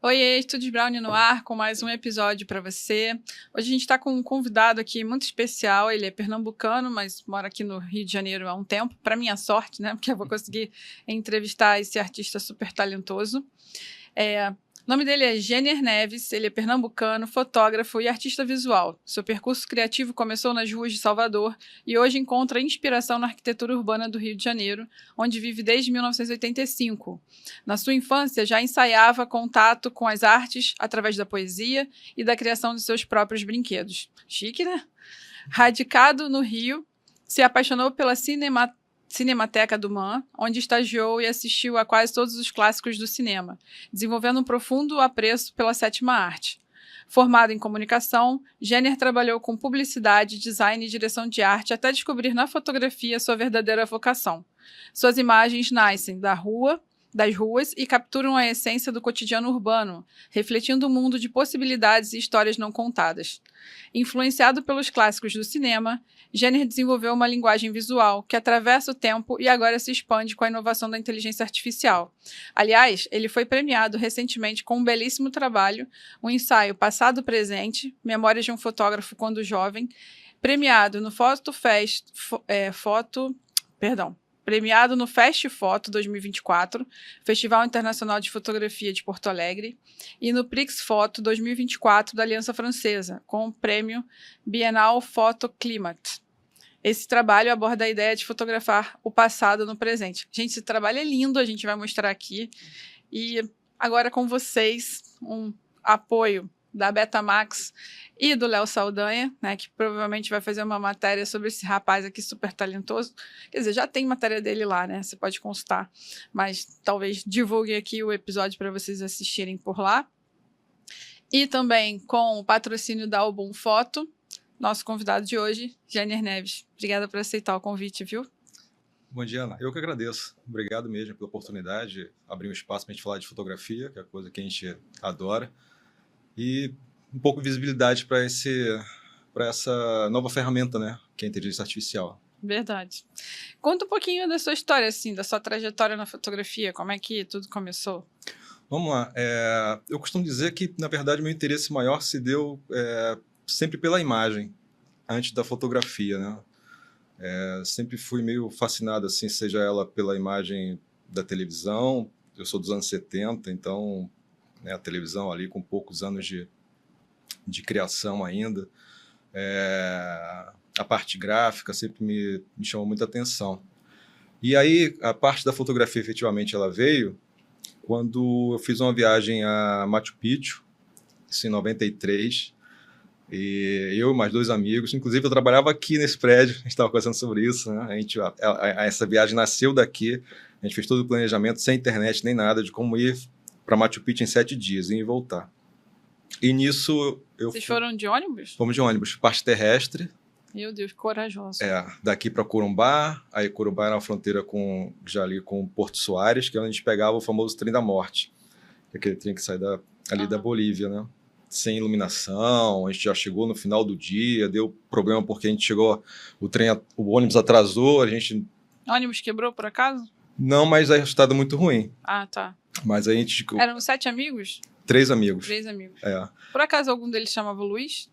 Oiê, Estúdios Brownie no ar, com mais um episódio para você. Hoje a gente está com um convidado aqui muito especial. Ele é pernambucano, mas mora aqui no Rio de Janeiro há um tempo. Para minha sorte, né? Porque eu vou conseguir entrevistar esse artista super talentoso. O nome dele é Jenner Neves, ele é pernambucano, fotógrafo e artista visual. Seu percurso criativo começou nas ruas de Salvador e hoje encontra inspiração na arquitetura urbana do Rio de Janeiro, onde vive desde 1985. Na sua infância, já ensaiava contato com as artes através da poesia e da criação de seus próprios brinquedos. Chique, né? Radicado no Rio, se apaixonou pela Cinemateca do MAN, onde estagiou e assistiu a quase todos os clássicos do cinema, desenvolvendo um profundo apreço pela sétima arte. Formado em comunicação, Jenner trabalhou com publicidade, design e direção de arte até descobrir na fotografia sua verdadeira vocação. Suas imagens nascem das ruas e capturam a essência do cotidiano urbano, refletindo um mundo de possibilidades e histórias não contadas. Influenciado pelos clássicos do cinema, Jenner desenvolveu uma linguagem visual que atravessa o tempo e agora se expande com a inovação da inteligência artificial. Aliás, ele foi premiado recentemente com um belíssimo trabalho, um ensaio Passado-Presente, Memórias de um Fotógrafo Quando Jovem, premiado no premiado no Fast Foto 2024, Festival Internacional de Fotografia de Porto Alegre, e no Prix Foto 2024 da Aliança Francesa, com o prêmio Bienal Photo Climat. Esse trabalho aborda a ideia de fotografar o passado no presente. Gente, esse trabalho é lindo, a gente vai mostrar aqui. E agora com vocês, um apoio da Betamax e do Léo Saldanha, né, que provavelmente vai fazer uma matéria sobre esse rapaz aqui super talentoso. Quer dizer, já tem matéria dele lá, né? Você pode consultar, mas talvez divulgue aqui o episódio para vocês assistirem por lá. E também com o patrocínio da Album Foto, nosso convidado de hoje, Jenner Neves. Obrigada por aceitar o convite, viu? Bom dia, Ana. Eu que agradeço. Obrigado mesmo pela oportunidade de abrir um espaço para a gente falar de fotografia, que é a coisa que a gente adora. E um pouco de visibilidade para essa nova ferramenta, né, que é a inteligência artificial. Verdade. Conta um pouquinho da sua história, assim, da sua trajetória na fotografia, como é que tudo começou? Vamos lá. Eu costumo dizer que, na verdade, meu interesse maior se deu sempre pela imagem, antes da fotografia, né? Sempre fui meio fascinado, assim, seja ela pela imagem da televisão. Eu sou dos anos 70, então, né, a televisão ali com poucos anos de criação ainda. A parte gráfica sempre me chamou muita atenção. E aí, a parte da fotografia, efetivamente, ela veio quando eu fiz uma viagem a Machu Picchu, isso em 93, e eu e mais dois amigos, inclusive eu trabalhava aqui nesse prédio, a gente estava conversando sobre isso, né? Essa viagem nasceu daqui, a gente fez todo o planejamento, sem internet nem nada, de como ir para Machu Picchu em 7 dias, ir e voltar. E nisso... Vocês foram de ônibus? Fomos de ônibus, parte terrestre. Meu Deus, corajoso. Daqui para Corumbá, aí Corumbá era uma fronteira já ali com Porto Soares, que é onde a gente pegava o famoso trem da morte, aquele trem que sai ali da Bolívia, né? Sem iluminação, a gente já chegou no final do dia, deu problema porque a gente chegou, o ônibus atrasou, O ônibus quebrou por acaso? Não, mas aí o resultado muito ruim. Ah, tá. Mas a gente... Eram 7 amigos? 3 amigos. 3 amigos. Por acaso algum deles chamava Luiz?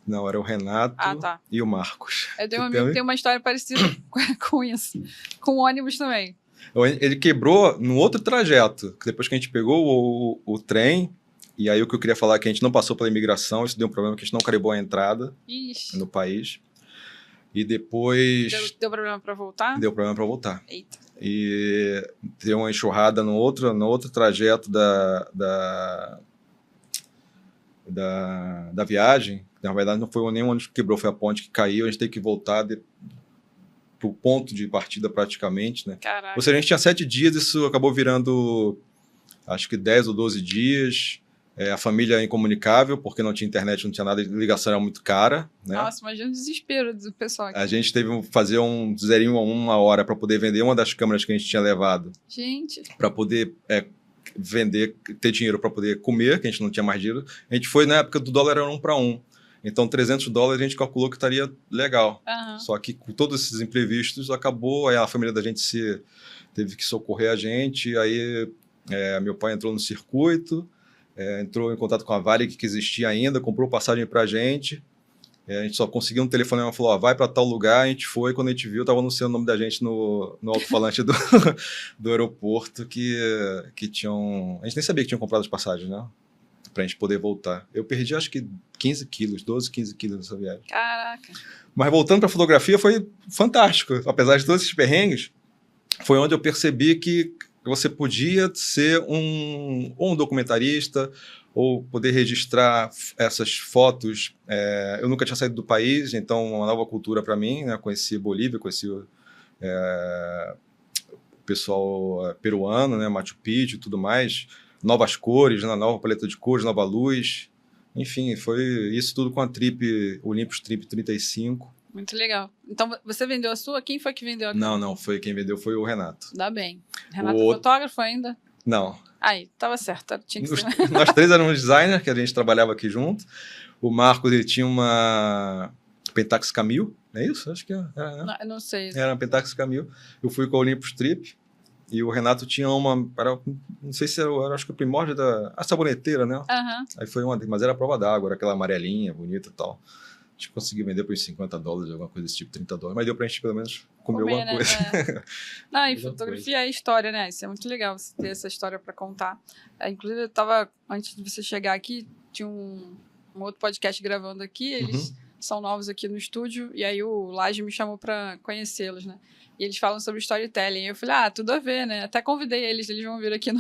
Não, era o Renato e o Marcos. Eu tenho um amigo que tem uma história parecida com isso. Com o ônibus também. Ele quebrou no outro trajeto. Depois que a gente pegou o trem, e aí o que eu queria falar é que a gente não passou pela imigração, isso deu um problema, que a gente não carimbou a entrada no país. E depois... Deu problema para voltar? Deu problema para voltar. Eita. E deu uma enxurrada no outro trajeto da viagem. Na verdade, não foi nenhum ônibus que quebrou, foi a ponte que caiu. A gente teve que voltar para o ponto de partida praticamente, né? Caraca. Ou seja, a gente tinha 7 dias, isso acabou virando, acho que 10 ou 12 dias. A família incomunicável, porque não tinha internet, não tinha nada, a ligação era muito cara, né? Nossa, imagina o desespero do pessoal aqui. A gente teve que fazer um zerinho a 1 hora para poder vender uma das câmeras que a gente tinha levado. Gente. Para poder vender, ter dinheiro para poder comer, que a gente não tinha mais dinheiro. A gente foi na época do dólar era 1 para 1. Então, $300 a gente calculou que estaria legal. Uhum. Só que com todos esses imprevistos, acabou, aí a família da gente teve que socorrer a gente, aí meu pai entrou no circuito, entrou em contato com a Varig, que existia ainda, comprou passagem para a gente só conseguiu um telefonema e falou, ó, vai para tal lugar, a gente foi, quando a gente viu, estava anunciando o nome da gente no alto-falante do aeroporto, que tinham... A gente nem sabia que tinham comprado as passagens, né? Pra gente poder voltar. Eu perdi, acho que 15 quilos, 12, 15 quilos nessa viagem. Caraca! Mas voltando para a fotografia, foi fantástico. Apesar de todos esses perrengues, foi onde eu percebi que você podia ser um documentarista ou poder registrar essas fotos. Eu nunca tinha saído do país, então uma nova cultura para mim, né? Conheci Bolívia, conheci o pessoal peruano, né? Machu Picchu e tudo mais, novas cores, né? Nova paleta de cores, nova luz. Enfim, foi isso tudo com a Trip, Olympus Trip 35. Muito legal. Então, você vendeu a sua? Quem foi que vendeu a Não, foi quem vendeu foi o Renato. Dá bem. Renato é fotógrafo ainda? Não. Aí, tava certo. Tinha que ser. Nós três éramos designers, que a gente trabalhava aqui junto. O Marcos, ele tinha uma Pentax Camil, não é isso? Acho que era, né? Não sei. Era uma Pentax Camil. Eu fui com a Olympus Trip e o Renato tinha uma, não sei se era, acho que o primórdio a saboneteira, né? Uhum. Aí foi mas era a prova d'água, era aquela amarelinha, bonita e tal. A gente conseguiu vender por uns $50, alguma coisa desse tipo, $30, mas deu pra gente pelo menos comer alguma coisa. Né? Não, e fotografia é história, né? Isso é muito legal, você ter essa história pra contar. Inclusive, eu tava, antes de você chegar aqui, tinha um outro podcast gravando aqui, eles são novos aqui no estúdio, e aí o Laje me chamou pra conhecê-los, né? E eles falam sobre storytelling. E eu falei, tudo a ver, né? Até convidei eles vão vir aqui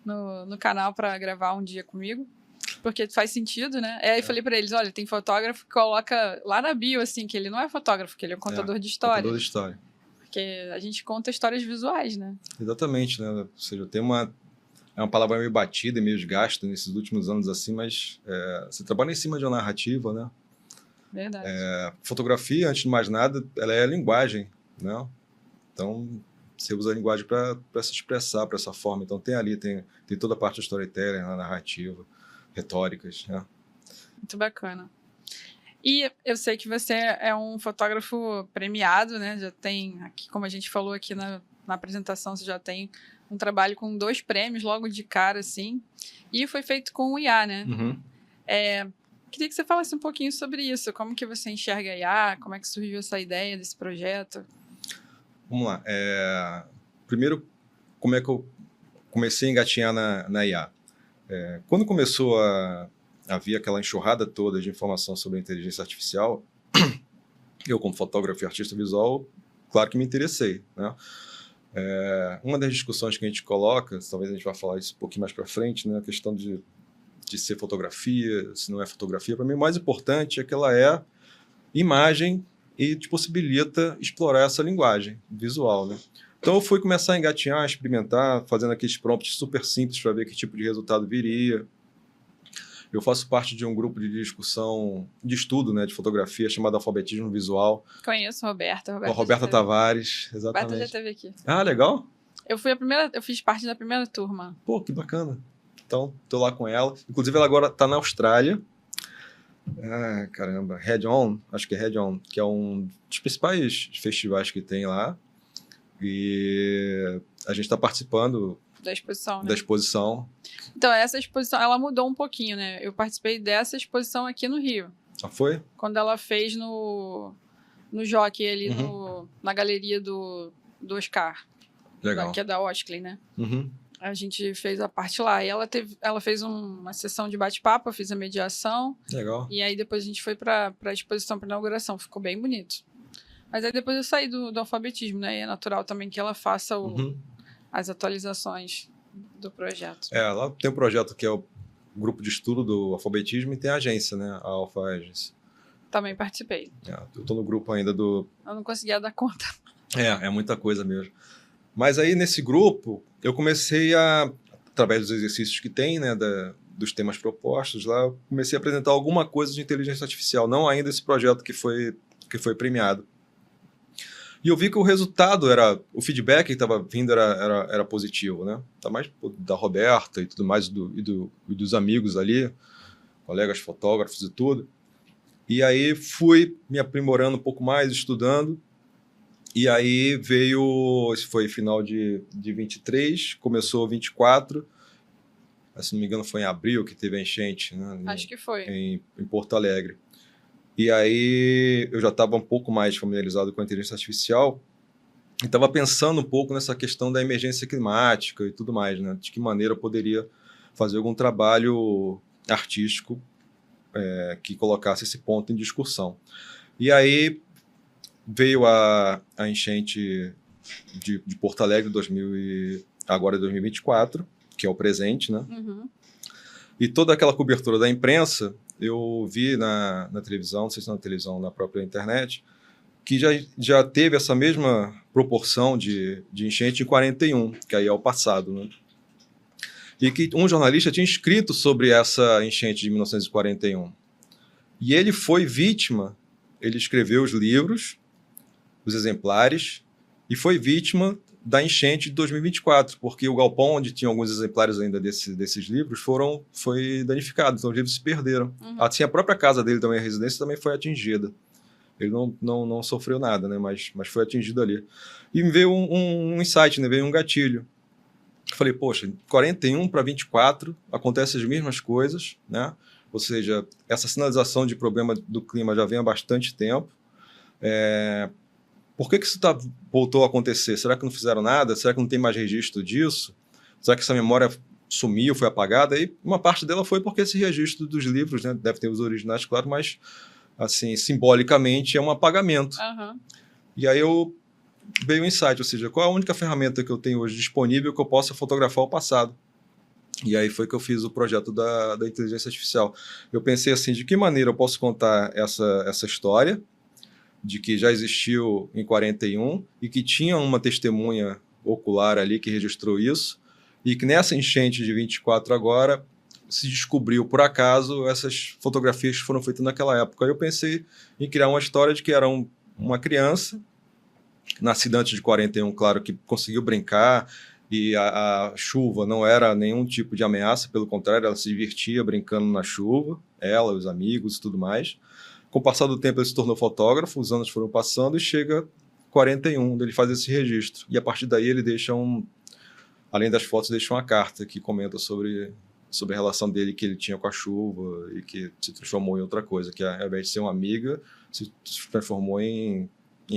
no canal pra gravar um dia comigo. Porque faz sentido, né? Aí eu falei pra eles, olha, tem fotógrafo que coloca lá na bio, assim, que ele não é fotógrafo, que ele é um contador de história. Contador de história. Porque a gente conta histórias visuais, né? Exatamente, né? Ou seja, tem uma palavra meio batida e meio desgasta nesses últimos anos, assim, mas você trabalha em cima de uma narrativa, né? Verdade. Fotografia, antes de mais nada, ela é a linguagem, né? Então, você usa a linguagem para se expressar, para essa forma. Então, tem toda a parte do storytelling, a narrativa, retóricas, né? Muito bacana. E eu sei que você é um fotógrafo premiado, né? Já tem, aqui, como a gente falou aqui na apresentação, você já tem um trabalho com 2 prêmios logo de cara, assim. E foi feito com o IA, né? Uhum. Queria que você falasse um pouquinho sobre isso. Como que você enxerga a IA? Como é que surgiu essa ideia desse projeto? Vamos lá. Primeiro, como é que eu comecei a engatinhar na IA? Quando começou a vir aquela enxurrada toda de informação sobre a inteligência artificial, eu, como fotógrafo e artista visual, claro que me interessei, né? Uma das discussões que a gente coloca, talvez a gente vá falar isso um pouquinho mais para frente, né? A questão de ser fotografia, se não é fotografia, para mim o mais importante é que ela é imagem e te possibilita explorar essa linguagem visual, né? Então eu fui começar a engatinhar, experimentar, fazendo aqueles prompts super simples para ver que tipo de resultado viria. Eu faço parte de um grupo de discussão, de estudo, né, de fotografia, chamado Alfabetismo Visual. Conheço a Roberta. A Roberta Tavares, exatamente. Roberta já esteve aqui. Ah, legal. Eu fiz parte da primeira turma. Pô, que bacana. Então, tô lá com ela. Inclusive, ela agora está na Austrália. Caramba, Head On, acho que é Head On, que é um dos principais festivais que tem lá. E a gente está participando da exposição, né? Da exposição. Então, essa exposição, ela mudou um pouquinho, né? Eu participei dessa exposição aqui no Rio. Ah, foi? Quando ela fez no Jockey, ali na galeria do Oscar. Legal. Que é da Oscley, né? Uhum. A gente fez a parte lá. E ela fez uma sessão de bate-papo, eu fiz a mediação. Legal. E aí depois a gente foi para a exposição, para inauguração. Ficou bem bonito. Mas aí depois eu saí do alfabetismo, né? E é natural também que ela faça as atualizações do projeto. Lá tem um projeto que é o grupo de estudo do alfabetismo e tem a agência, né? A Alpha Agency. Também participei. Eu tô no grupo ainda do... Eu não conseguia dar conta. É muita coisa mesmo. Mas aí nesse grupo eu comecei através dos exercícios que tem, né? Dos temas propostos lá, eu comecei a apresentar alguma coisa de inteligência artificial, não ainda esse projeto que foi premiado. E eu vi que o resultado o feedback que estava vindo era positivo, né? Tá mais da Roberta e tudo mais, e dos amigos ali, colegas fotógrafos e tudo. E aí fui me aprimorando um pouco mais, estudando. E aí veio, esse foi final de 23, começou 24. se não me engano foi em abril que teve a enchente, né? Acho que foi. Em Porto Alegre. E aí eu já estava um pouco mais familiarizado com a inteligência artificial e estava pensando um pouco nessa questão da emergência climática e tudo mais, né? De que maneira eu poderia fazer algum trabalho artístico que colocasse esse ponto em discussão. E aí veio a enchente de Porto Alegre agora 2024, que é o presente, né? Uhum. E toda aquela cobertura da imprensa, eu vi na televisão, não sei se na televisão, na própria internet, que já teve essa mesma proporção de enchente em 41, que aí é o passado, né? E que um jornalista tinha escrito sobre essa enchente de 1941. E ele foi vítima, ele escreveu os livros, os exemplares, e foi vítima da enchente de 2024, porque o galpão onde tinha alguns exemplares ainda desses livros foi danificado, então os livros se perderam. Uhum. Assim, a própria casa dele também, a residência também foi atingida. Ele não sofreu nada, né? Mas foi atingido ali. E me veio um insight, né? Veio um gatilho. Eu falei, poxa, 41 para 24 acontecem as mesmas coisas, né? Ou seja, essa sinalização de problema do clima já vem há bastante tempo. Por que isso voltou a acontecer? Será que não fizeram nada? Será que não tem mais registro disso? Será que essa memória sumiu, foi apagada? E uma parte dela foi porque esse registro dos livros, né? Deve ter os originais, claro, mas assim, simbolicamente é um apagamento. Uhum. E aí veio o insight, ou seja, qual é a única ferramenta que eu tenho hoje disponível que eu possa fotografar o passado? E aí foi que eu fiz o projeto da inteligência artificial. Eu pensei assim, de que maneira eu posso contar essa história de que já existiu em 41 e que tinha uma testemunha ocular ali que registrou isso e que nessa enchente de 24 agora se descobriu, por acaso, essas fotografias que foram feitas naquela época. Aí eu pensei em criar uma história de que era uma criança, nascida antes de 41, claro, que conseguiu brincar, e a chuva não era nenhum tipo de ameaça, pelo contrário, ela se divertia brincando na chuva, ela, os amigos e tudo mais. Com o passar do tempo, ele se tornou fotógrafo, os anos foram passando, e chega 41, onde ele faz esse registro. E a partir daí ele deixa além das fotos, deixa uma carta que comenta sobre a relação dele que ele tinha com a chuva e que se transformou em outra coisa, que ao invés de ser uma amiga, se transformou em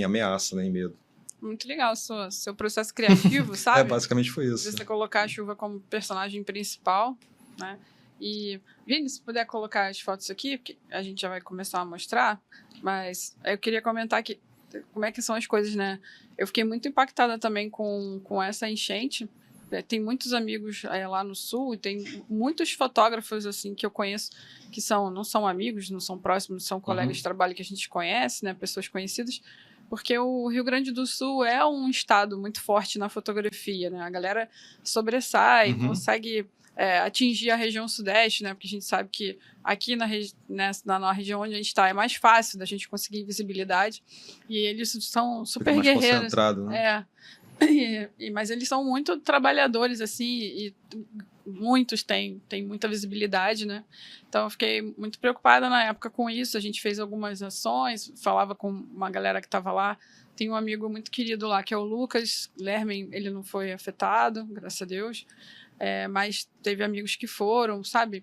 ameaça, né, em medo. Muito legal seu processo criativo, sabe? Basicamente foi isso. Você colocar a chuva como personagem principal, né? E, Vini, se puder colocar as fotos aqui, porque a gente já vai começar a mostrar, mas eu queria comentar aqui como é que são as coisas, né? Eu fiquei muito impactada também com essa enchente. Tem muitos amigos lá no Sul e tem muitos fotógrafos assim que eu conheço que não são amigos, não são próximos, são colegas de trabalho que a gente conhece, né? Pessoas conhecidas. Porque o Rio Grande do Sul é um estado muito forte na fotografia, né? A galera sobressai, consegue atingir a região sudeste, né? Porque a gente sabe que aqui na região onde a gente está é mais fácil da gente conseguir visibilidade. E eles são super mais guerreiros. Concentrado, né? Mas eles são muito trabalhadores, assim, e muitos têm muita visibilidade, né? Então eu fiquei muito preocupada na época com isso. A gente fez algumas ações, falava com uma galera que estava lá. Tem um amigo muito querido lá, que é o Lucas Lermen, ele não foi afetado, graças a Deus, mas teve amigos que foram, sabe?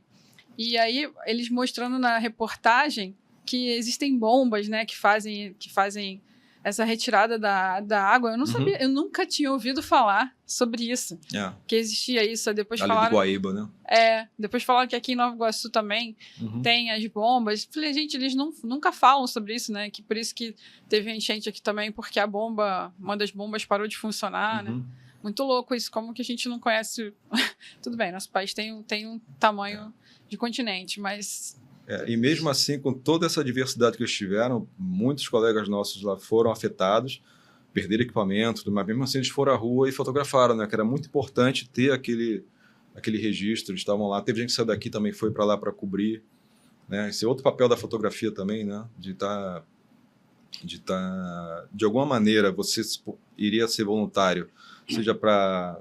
E aí eles mostrando na reportagem que existem bombas, né, que fazem essa retirada da água. Eu não sabia, eu nunca tinha ouvido falar sobre isso. Que existia isso. Depois ali falaram, do Guaíba, né? Depois falaram que aqui em Nova Iguaçu também tem as bombas. Falei, gente, eles nunca falam sobre isso, né? Que por isso que teve enchente aqui também, porque uma das bombas parou de funcionar, né? Muito louco isso, como que a gente não conhece... Tudo bem, nosso país tem um tamanho de continente, mas... E mesmo assim, com toda essa diversidade que eles tiveram, muitos colegas nossos lá foram afetados, perderam equipamento, mas mesmo assim eles foram à rua e fotografaram, né? Que era muito importante ter aquele registro, eles estavam lá. Teve gente que saiu daqui também, foi para lá para cobrir, né? Esse é outro papel da fotografia também, né? De alguma maneira, você iria ser voluntário, seja para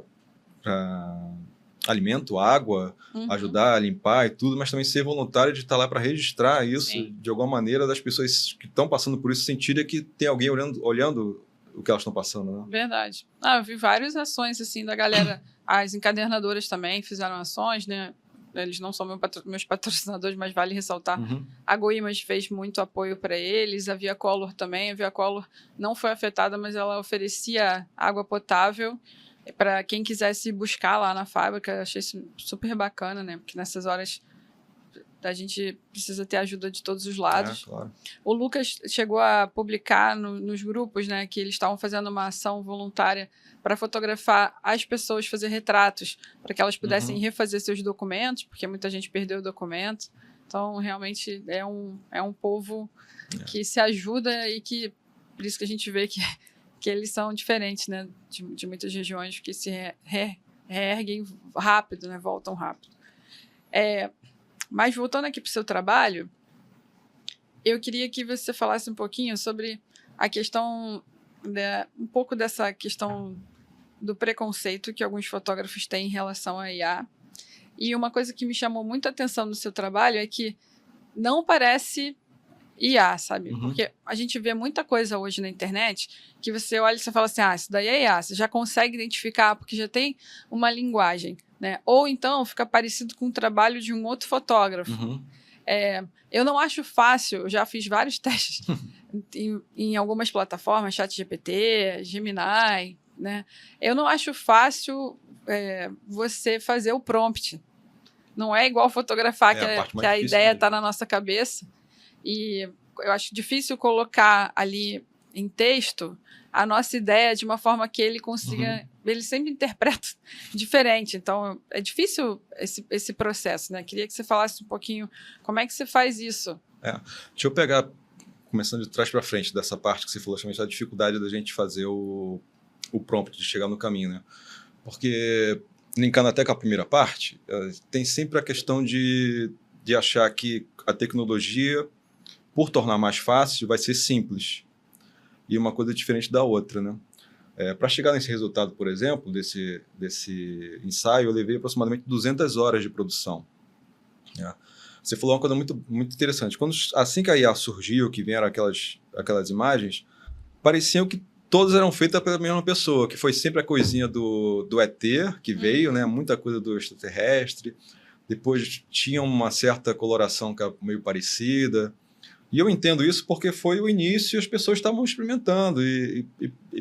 alimento, água, ajudar a limpar e tudo, mas também ser voluntário de estar lá para registrar isso. Sim. De alguma maneira, das pessoas que estão passando por isso sentirem que tem alguém olhando o que elas estão passando, né? Verdade. Eu vi várias ações assim da galera, as encadernadoras também fizeram ações, né? Eles não são meus patrocinadores, mas vale ressaltar. Uhum. A GoImage fez muito apoio para eles, a Via Color também. A Via Color não foi afetada, mas ela oferecia água potável para quem quisesse buscar lá na fábrica. Eu achei isso super bacana, né? Porque nessas horas a gente precisa ter ajuda de todos os lados. Claro. O Lucas chegou a publicar nos grupos, né, que eles estavam fazendo uma ação voluntária para fotografar as pessoas, fazer retratos, para que elas pudessem refazer seus documentos, porque muita gente perdeu o documento. Então, realmente, é um povo que se ajuda e que, por isso que a gente vê que eles são diferentes, né, de muitas regiões que se reerguem rápido, né, voltam rápido. Mas voltando aqui para o seu trabalho, eu queria que você falasse um pouquinho sobre a questão, um pouco dessa questão do preconceito que alguns fotógrafos têm em relação à IA. E uma coisa que me chamou muita atenção no seu trabalho é que não parece IA, sabe? Porque a gente vê muita coisa hoje na internet que você olha e você fala assim, isso daí é IA, você já consegue identificar porque já tem uma linguagem, né? Ou então fica parecido com o trabalho de um outro fotógrafo. Eu não acho fácil, eu já fiz vários testes em algumas plataformas, ChatGPT, Gemini, né? Eu não acho fácil você fazer o prompt. Não é igual fotografar, que a ideia está na nossa cabeça. E eu acho difícil colocar ali em texto a nossa ideia de uma forma que ele consiga... Ele sempre interpreta diferente. Então, é difícil esse processo, né? Queria que você falasse um pouquinho como é que você faz isso. Deixa eu pegar, começando de trás para frente, dessa parte que você falou, justamente a dificuldade da gente fazer o prompt, de chegar no caminho, né? Porque, linkando até com a primeira parte, tem sempre a questão de achar que a tecnologia, por tornar mais fácil, vai ser simples. E uma coisa diferente da outra, né? Para chegar nesse resultado, por exemplo, desse ensaio, eu levei aproximadamente 200 horas de produção. Você falou uma coisa muito, muito interessante. Assim que a IA surgiu, que vieram aquelas imagens, pareciam que todas eram feitas pela mesma pessoa, que foi sempre a coisinha do ET, que veio, né? Muita coisa do extraterrestre. Depois tinha uma certa coloração que era meio parecida. E eu entendo isso porque foi o início e as pessoas estavam experimentando e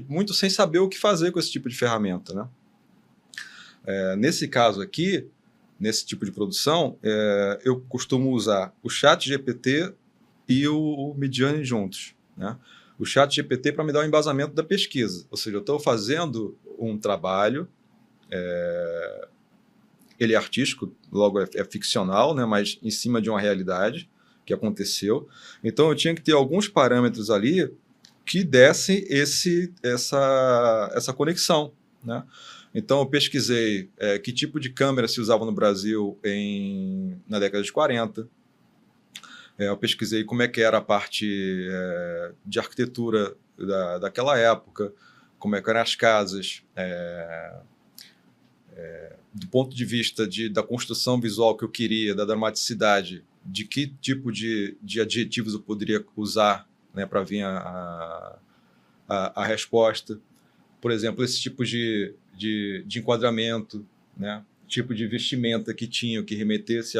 muito sem saber o que fazer com esse tipo de ferramenta, né? Nesse caso aqui, nesse tipo de produção, eu costumo usar o ChatGPT e o Midjourney juntos, né? O ChatGPT para me dar o embasamento da pesquisa, ou seja, eu estou fazendo um trabalho, ele é artístico, logo é ficcional, né? Mas em cima de uma realidade que aconteceu. Então, eu tinha que ter alguns parâmetros ali que dessem essa conexão, né? Então, eu pesquisei que tipo de câmera se usava no Brasil na década de 40. Eu pesquisei como é que era a parte de arquitetura daquela época, como é que eram as casas, do ponto de vista da construção visual que eu queria, da dramaticidade, de que tipo de adjetivos eu poderia usar, né, para vir a resposta. Por exemplo, esse tipo de enquadramento, né, tipo de vestimenta que tinha, que remetesse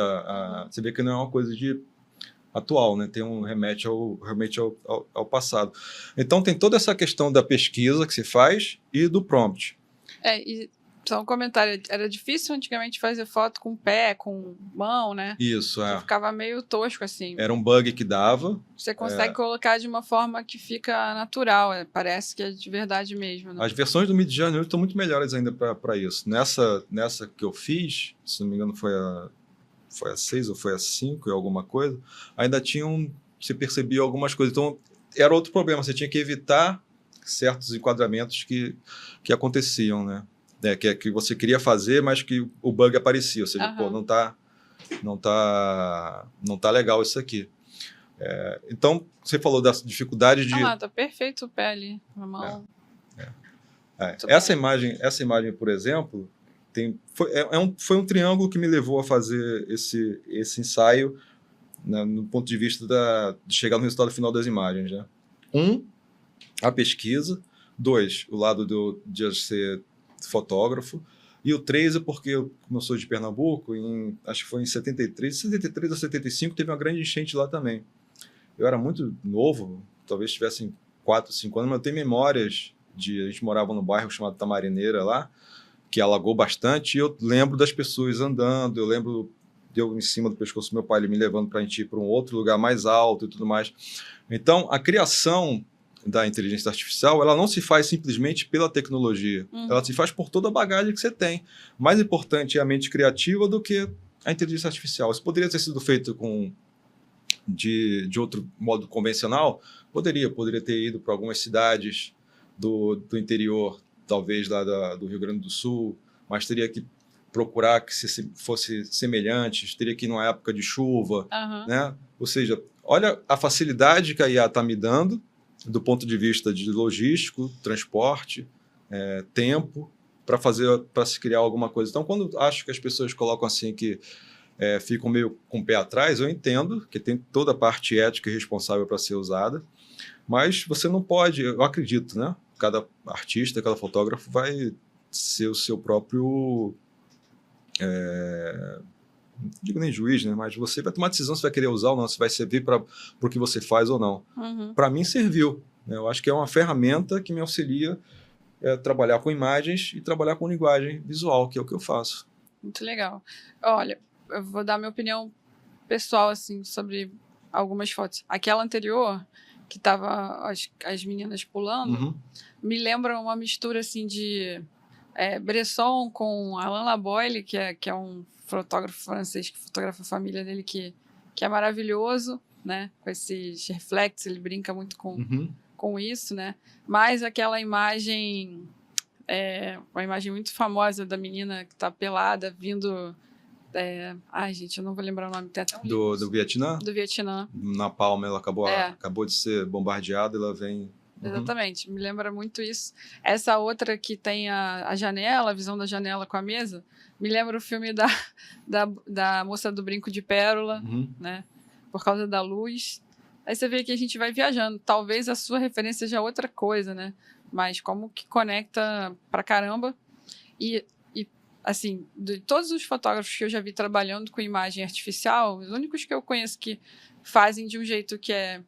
Você vê que não é uma coisa atual, né? Remete ao passado. Então, tem toda essa questão da pesquisa que se faz e do prompt. E só um comentário, era difícil antigamente fazer foto com pé, com mão, né? Isso, Ficava meio tosco, assim. Era um bug que dava. Você consegue colocar de uma forma que fica natural, parece que é de verdade mesmo, né? As versões do Midjourney estão muito melhores ainda para isso. Nessa que eu fiz, se não me engano foi a 6 ou foi a 5 e alguma coisa, ainda você percebia algumas coisas. Então, era outro problema, você tinha que evitar certos enquadramentos que aconteciam, né? Que você queria fazer, mas que o bug aparecia, ou seja, não tá legal isso aqui. Então, você falou da dificuldade de... tá perfeito o pé ali, na mão. Essa imagem, por exemplo, foi um triângulo que me levou a fazer esse ensaio, né, no ponto de vista de chegar no resultado final das imagens, né? 1, a pesquisa. 2, o lado de ser fotógrafo. E o 3 é porque, como eu sou de Pernambuco, acho que foi em 73 ou 75, teve uma grande enchente lá também. Eu era muito novo, talvez tivesse 4, 5 anos, mas eu tenho memórias a gente morava num bairro chamado Tamarineira lá, que alagou bastante, e eu lembro das pessoas andando, eu lembro de eu em cima do pescoço do meu pai, ele me levando para a gente ir para um outro lugar mais alto e tudo mais. Então, a criação da inteligência artificial, ela não se faz simplesmente pela tecnologia, ela se faz por toda a bagagem que você tem. Mais importante é a mente criativa do que a inteligência artificial. Isso poderia ter sido feito de outro modo convencional? Poderia ter ido para algumas cidades do interior, talvez lá do Rio Grande do Sul, mas teria que procurar que fosse semelhantes, teria que ir numa época de chuva, né? Ou seja, olha a facilidade que a IA está me dando do ponto de vista de logístico, transporte, tempo, para se criar alguma coisa. Então, quando acho que as pessoas colocam assim que ficam meio com o pé atrás, eu entendo que tem toda a parte ética e responsável para ser usada, mas você não pode, eu acredito, né? Cada artista, cada fotógrafo vai ser o seu próprio, não digo nem juiz, né? Mas você vai tomar decisão se vai querer usar ou não, se vai servir para o que você faz ou não. Para mim serviu, né? Eu acho que é uma ferramenta que me auxilia a trabalhar com imagens e trabalhar com linguagem visual, que é o que eu faço. Muito legal. Olha, eu vou dar minha opinião pessoal assim, sobre algumas fotos. Aquela anterior, que tava as meninas pulando, me lembra uma mistura assim de Bresson com Alain Laboile, que é um fotógrafo francês que fotografa a família dele, que é maravilhoso, né? Com esses reflexos, ele brinca muito com isso, né? Mas aquela imagem, uma imagem muito famosa da menina que está pelada, vindo... ai, gente, eu não vou lembrar o nome. Tem até um livro. Do Vietnã? Do Vietnã. Na Palma, ela acabou de ser bombardeada, ela vem... Exatamente, me lembra muito isso. Essa outra que tem a janela, a visão da janela com a mesa, me lembra o filme da Moça do Brinco de Pérola, né? Por causa da luz. Aí você vê que a gente vai viajando. Talvez a sua referência seja outra coisa, né? Mas como que conecta pra caramba. E assim, de todos os fotógrafos que eu já vi trabalhando com imagem artificial, os únicos que eu conheço que fazem de um jeito que é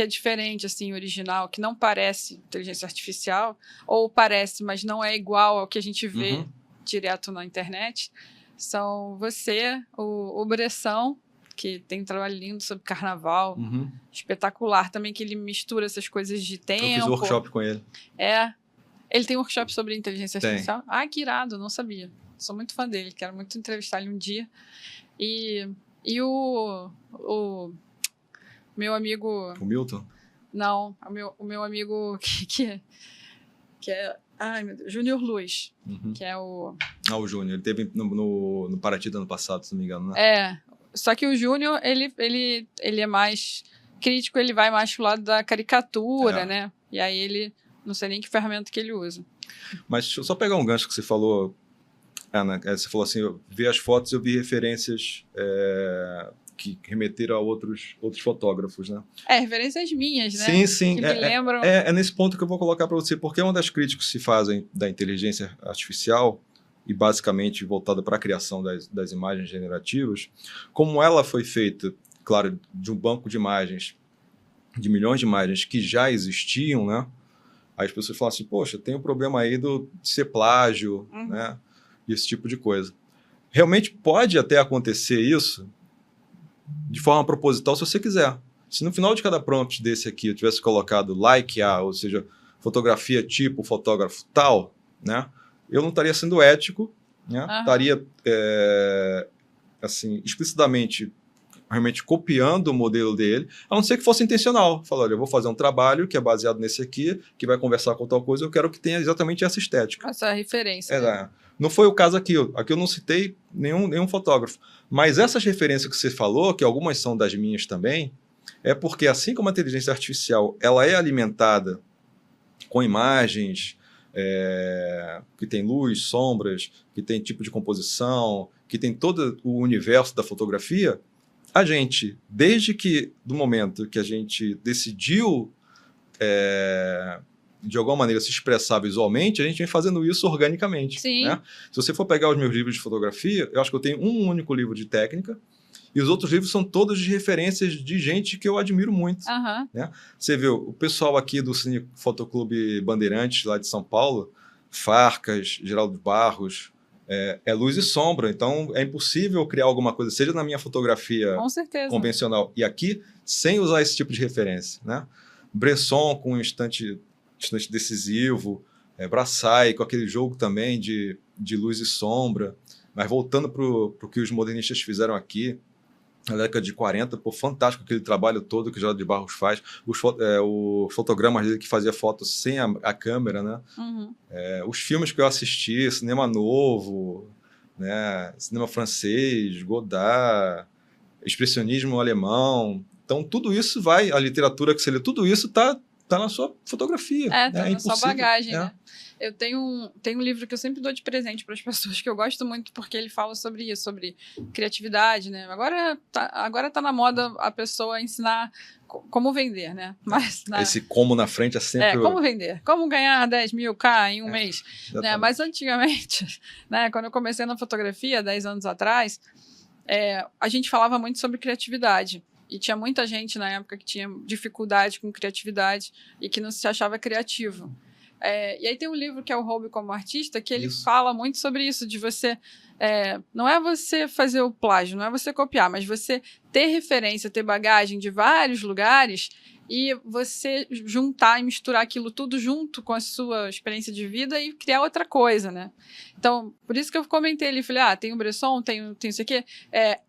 diferente, assim, original, que não parece inteligência artificial, ou parece, mas não é igual ao que a gente vê direto na internet, são você, o Bresson, que tem um trabalho lindo sobre carnaval, espetacular também, que ele mistura essas coisas de tempo. Eu fiz um workshop com ele. Ele tem um workshop sobre inteligência artificial? Ah, que irado, não sabia. Sou muito fã dele, quero muito entrevistar ele um dia. E o meu amigo... O Milton? Não, o meu amigo que é... Ai, meu Deus, Júnior Luz, que é o... O Júnior, ele teve no Paraty do ano passado, se não me engano, né? Só que o Júnior, ele é mais crítico, ele vai mais pro lado da caricatura, né? E aí ele... Não sei nem que ferramenta que ele usa. Mas deixa eu só pegar um gancho que você falou, Ana. Você falou assim, eu vi as fotos, eu vi referências que remeteram a outros fotógrafos, né? Referências minhas, né? Sim. Que me lembram... É nesse ponto que eu vou colocar para você, porque uma das críticas que se fazem da inteligência artificial, e basicamente voltada para a criação das imagens generativas, como ela foi feita, claro, de um banco de imagens, de milhões de imagens que já existiam, né? Aí as pessoas falam assim, poxa, tem um problema aí de ser plágio, né? E esse tipo de coisa. Realmente pode até acontecer isso de forma proposital se você quiser. Se no final de cada prompt desse aqui eu tivesse colocado like a, ou seja, fotografia tipo fotógrafo tal, né? Eu não estaria sendo ético, né? Estaria assim, explicitamente realmente copiando o modelo dele, a não ser que fosse intencional. Falar, olha, eu vou fazer um trabalho que é baseado nesse aqui, que vai conversar com tal coisa, eu quero que tenha exatamente essa estética. Essa referência. Né? Não foi o caso aqui. Aqui eu não citei nenhum fotógrafo. Mas essas referências que você falou, que algumas são das minhas também, é porque assim como a inteligência artificial ela é alimentada com imagens que tem luz, sombras, que tem tipo de composição, que tem todo o universo da fotografia, a gente, desde que do momento que a gente decidiu de alguma maneira, se expressar visualmente, a gente vem fazendo isso organicamente. Sim. Né? Se você for pegar os meus livros de fotografia, eu acho que eu tenho um único livro de técnica, e os outros livros são todos de referências de gente que eu admiro muito. Né? Você vê o pessoal aqui do Cine Fotoclube Bandeirantes, lá de São Paulo, Farcas, Geraldo Barros, é luz e sombra. Então, é impossível criar alguma coisa, seja na minha fotografia convencional e aqui, sem usar esse tipo de referência. Né? Bresson com um instante decisivo, Brassai com aquele jogo também de luz e sombra. Mas voltando para o que os modernistas fizeram aqui, na década de 40, pô, fantástico aquele trabalho todo que o Geraldo de Barros faz, os fotogramas dele que fazia fotos sem a câmera, né? Os filmes que eu assisti, cinema novo, né? Cinema francês, Godard, expressionismo alemão. Então, tudo isso a literatura que você lê, tudo isso tá na sua fotografia. Tá na sua bagagem, né? Eu tenho um livro que eu sempre dou de presente para as pessoas, que eu gosto muito, porque ele fala sobre isso, sobre criatividade, né? Agora tá na moda a pessoa ensinar como vender, né? Mas, esse como na frente é sempre... como vender, como ganhar 10.000 em um mês. Né? Mas antigamente, né, quando eu comecei na fotografia, 10 anos atrás, a gente falava muito sobre criatividade. E tinha muita gente na época que tinha dificuldade com criatividade e que não se achava criativo. E aí tem um livro que é o Hobby como Artista, que ele fala muito sobre isso, de você... não é você fazer o plágio, não é você copiar, mas você ter referência, ter bagagem de vários lugares e você juntar e misturar aquilo tudo junto com a sua experiência de vida e criar outra coisa, né? Então, por isso que eu comentei ali, falei, tem o Bresson, tem isso aqui.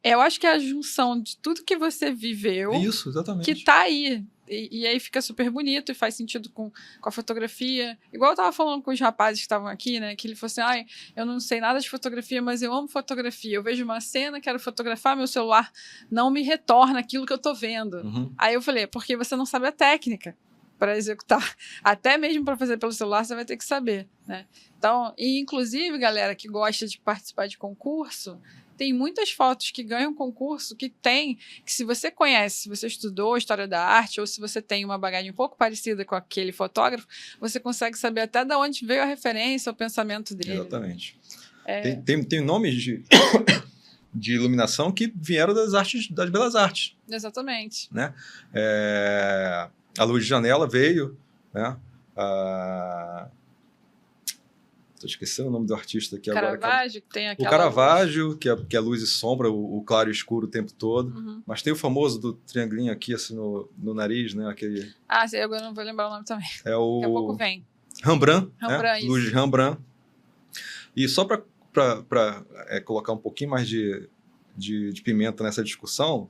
Eu acho que é a junção de tudo que você viveu... Isso, exatamente. Que tá aí. E aí fica super bonito e faz sentido com a fotografia. Igual eu tava falando com os rapazes que estavam aqui, né? Que ele falou assim, eu não sei nada de fotografia, mas eu amo fotografia. Eu vejo uma cena, quero fotografar, meu celular não me retorna aquilo que eu tô vendo. Aí eu falei, porque você não sabe a técnica para executar. Até mesmo para fazer pelo celular, você vai ter que saber, né? Então, e inclusive, galera que gosta de participar de concurso... Tem muitas fotos que ganham concurso que se você conhece, se você estudou a história da arte ou se você tem uma bagagem um pouco parecida com aquele fotógrafo, você consegue saber até de onde veio a referência, o pensamento dele. Exatamente. Tem nomes de iluminação que vieram das belas artes. Exatamente. Né? A luz de janela veio, né? Estou esquecendo o nome do artista aqui agora. Caravaggio, que tem aquela... O Caravaggio, que é luz e sombra, o claro e escuro o tempo todo. Mas tem o famoso do triangulinho aqui, assim, no nariz, né? Aquele... sim, eu não vou lembrar o nome também. Daqui a pouco vem. Rembrandt, né? Luz de Rembrandt. E só para colocar um pouquinho mais de pimenta nessa discussão,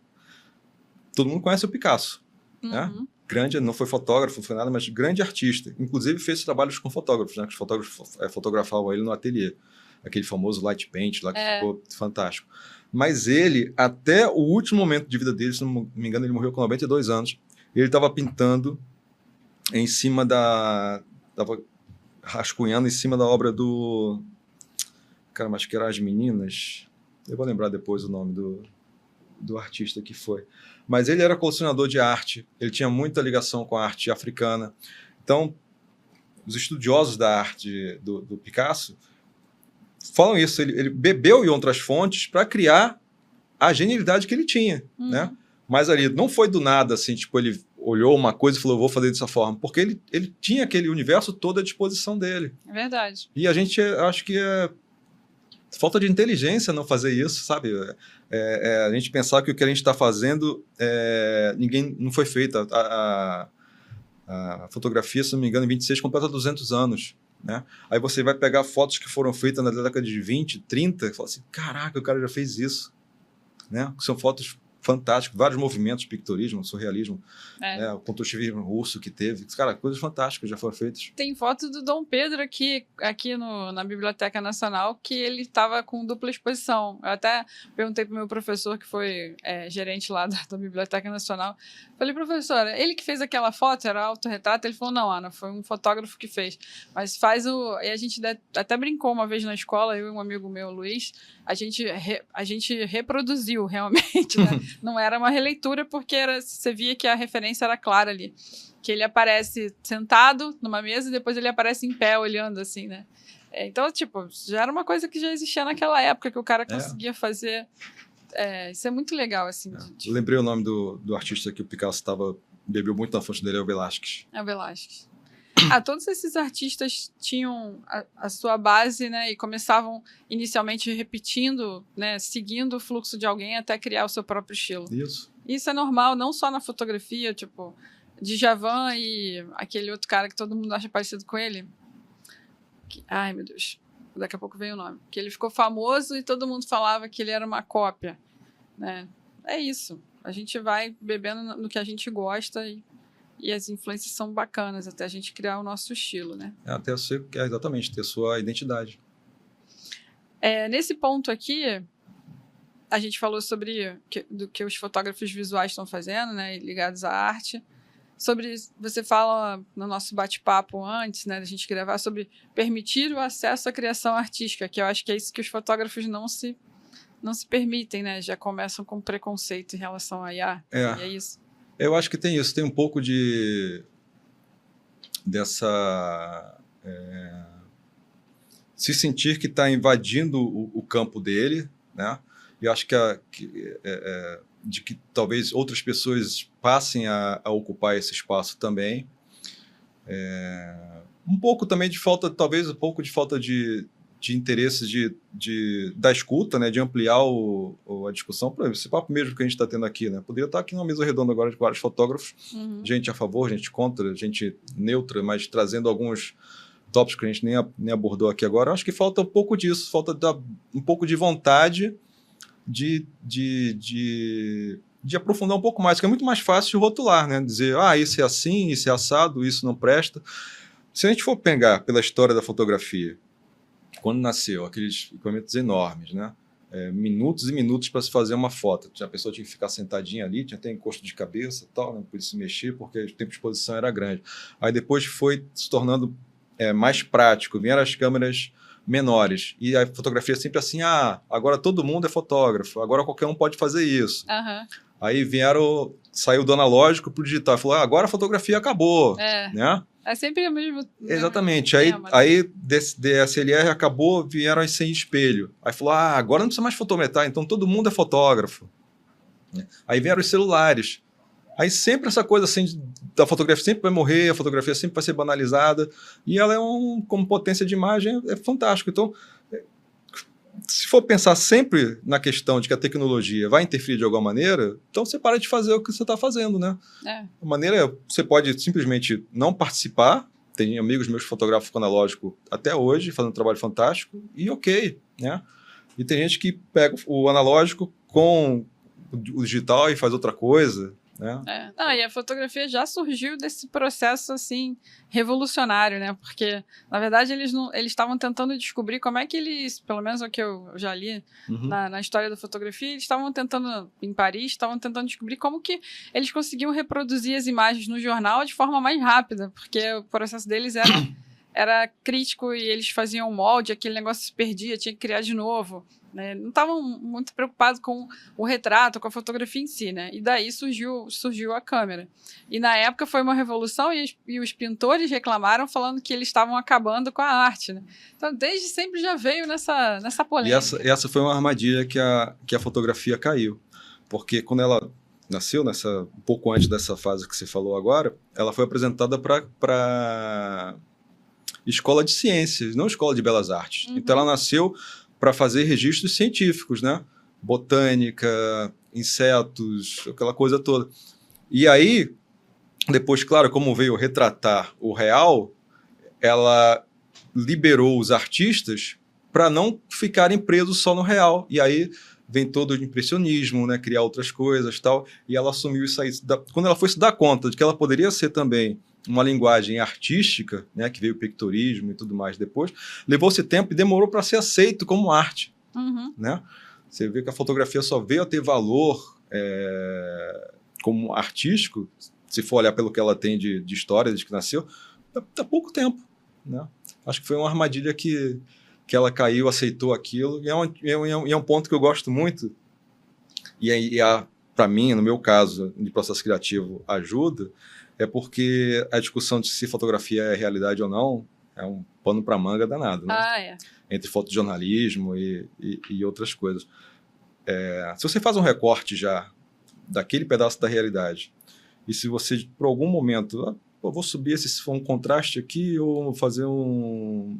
todo mundo conhece o Picasso, né? Grande, não foi fotógrafo, não foi nada, mas grande artista. Inclusive fez trabalhos com fotógrafos, né? Que os fotógrafos fotografavam ele no ateliê. Aquele famoso light paint lá que ficou fantástico. Mas ele, até o último momento de vida dele, se não me engano, ele morreu com 92 anos, ele estava pintando em cima estava rascunhando em cima da obra do... Cara, mas que era As Meninas. Eu vou lembrar depois o nome do artista que foi. Mas ele era colecionador de arte, ele tinha muita ligação com a arte africana. Então, os estudiosos da arte do Picasso falam isso, ele bebeu em outras fontes para criar a genialidade que ele tinha, né? Mas ali não foi do nada, assim, tipo, ele olhou uma coisa e falou, vou fazer dessa forma, porque ele tinha aquele universo todo à disposição dele. É verdade. E a gente, acho que falta de inteligência não fazer isso, sabe? A gente pensar que o que a gente está fazendo não foi feito. A fotografia, se não me engano, em 26 completa 200 anos. Né? Aí você vai pegar fotos que foram feitas na década de 20, 30 e fala assim, caraca, o cara já fez isso. Né? São fotos fantásticas, vários movimentos, pictorismo, surrealismo, o construtivismo russo que teve. Cara, coisas fantásticas já foram feitas. Tem foto do Dom Pedro aqui na Biblioteca Nacional, que ele estava com dupla exposição. Eu até perguntei para o meu professor, que foi gerente lá da Biblioteca Nacional. Falei, professor, ele que fez aquela foto, era autorretrato? Ele falou, não, Ana, foi um fotógrafo que fez. Mas e a gente até brincou uma vez na escola, eu e um amigo meu, Luiz, a gente reproduziu realmente, né? Não era uma releitura porque você via que a referência era clara ali. Que ele aparece sentado numa mesa e depois ele aparece em pé olhando assim, né? Então, tipo, já era uma coisa que já existia naquela época que o cara conseguia fazer. Isso é muito legal, assim. Eu lembrei o nome do artista que o Picasso bebeu muito na fonte dele, é o Velázquez. É o Velázquez. Todos esses artistas tinham a sua base, né, e começavam inicialmente repetindo, né, seguindo o fluxo de alguém até criar o seu próprio estilo. Isso é normal, não só na fotografia, tipo, Djavan e aquele outro cara que todo mundo acha parecido com ele. Ai, meu Deus, daqui a pouco vem o nome. Que ele ficou famoso e todo mundo falava que ele era uma cópia, né? É isso, a gente vai bebendo no que a gente gosta e as influências são bacanas até a gente criar o nosso estilo, né? Até você, exatamente, ter sua identidade. Nesse ponto aqui, a gente falou sobre do que os fotógrafos visuais estão fazendo, né, ligados à arte. Você fala no nosso bate-papo antes, né, da gente gravar, sobre permitir o acesso à criação artística, que eu acho que é isso que os fotógrafos não se permitem, né? Já começam com preconceito em relação à IA. E é isso. Eu acho que tem isso, tem um pouco dessa se sentir que está invadindo o campo dele, né? E eu acho de que talvez outras pessoas passem a ocupar esse espaço também. Um pouco também de falta, talvez um pouco de falta de interesse da escuta, né, de ampliar a discussão. Por exemplo, esse papo mesmo que a gente está tendo aqui, né, poderia estar aqui numa mesa redonda agora de vários fotógrafos, gente a favor, gente contra, gente neutra, mas trazendo alguns tópicos que a gente nem abordou aqui agora. Eu acho que falta um pouco disso, falta um pouco de vontade de aprofundar um pouco mais, que é muito mais fácil rotular, né, dizer, isso é assim, isso é assado, isso não presta. Se a gente for pegar pela história da fotografia, quando nasceu, aqueles equipamentos enormes, né? Minutos e minutos para se fazer uma foto. A pessoa tinha que ficar sentadinha ali, tinha até encosto de cabeça, tal, não podia se mexer porque o tempo de exposição era grande. Aí depois foi se tornando mais prático, vieram as câmeras menores. E a fotografia sempre assim, agora todo mundo é fotógrafo, agora qualquer um pode fazer isso. Aí saiu do analógico para o digital, falou, agora a fotografia acabou, né? É sempre o mesmo. Exatamente. Aí DSLR acabou, vieram as sem espelho. Aí falou, agora não precisa mais fotometrar, então todo mundo é fotógrafo. Aí vieram os celulares. Aí sempre essa coisa assim, da fotografia sempre vai morrer, a fotografia sempre vai ser banalizada, e ela como potência de imagem, é fantástico. Então, se for pensar sempre na questão de que a tecnologia vai interferir de alguma maneira, então você para de fazer o que você está fazendo, né? A maneira, você pode simplesmente não participar. Tem amigos meus fotógrafos com analógico até hoje, fazendo um trabalho fantástico, e ok, né? E tem gente que pega o analógico com o digital e faz outra coisa, né? E a fotografia já surgiu desse processo assim revolucionário, né? Porque na verdade eles estavam tentando descobrir como é que eles, pelo menos o que eu já li na história da fotografia, eles estavam tentando em Paris, estavam tentando descobrir como que eles conseguiam reproduzir as imagens no jornal de forma mais rápida, porque o processo deles era crítico e eles faziam um molde, aquele negócio se perdia, tinha que criar de novo. Né? Não estavam muito preocupados com o retrato, com a fotografia em si, né? E daí surgiu a câmera. E na época foi uma revolução e os pintores reclamaram falando que eles estavam acabando com a arte, né? Então, desde sempre já veio nessa polêmica. E essa foi uma armadilha que a fotografia caiu. Porque quando ela nasceu, um pouco antes dessa fase que você falou agora, ela foi apresentada para escola de ciências, não escola de belas artes. Então, ela nasceu para fazer registros científicos, né? Botânica, insetos, aquela coisa toda. E aí, depois, claro, como veio retratar o real, ela liberou os artistas para não ficarem presos só no real. E aí vem todo o impressionismo, né? Criar outras coisas e tal. E ela assumiu isso aí. Quando ela foi se dar conta de que ela poderia ser também uma linguagem artística, né, que veio o pictorismo e tudo mais depois, levou-se tempo e demorou para ser aceito como arte. Né? Você vê que a fotografia só veio a ter valor como artístico, se for olhar pelo que ela tem de história desde que nasceu, há pouco tempo. Né? Acho que foi uma armadilha que que ela caiu, aceitou aquilo, e é um ponto que eu gosto muito, para mim, no meu caso, de processo criativo, ajuda, é porque a discussão de se fotografia é realidade ou não é um pano para manga danado, né? Entre fotojornalismo e outras coisas. Se você faz um recorte já daquele pedaço da realidade, e se você, por algum momento, vou subir se for um contraste aqui, ou vou fazer um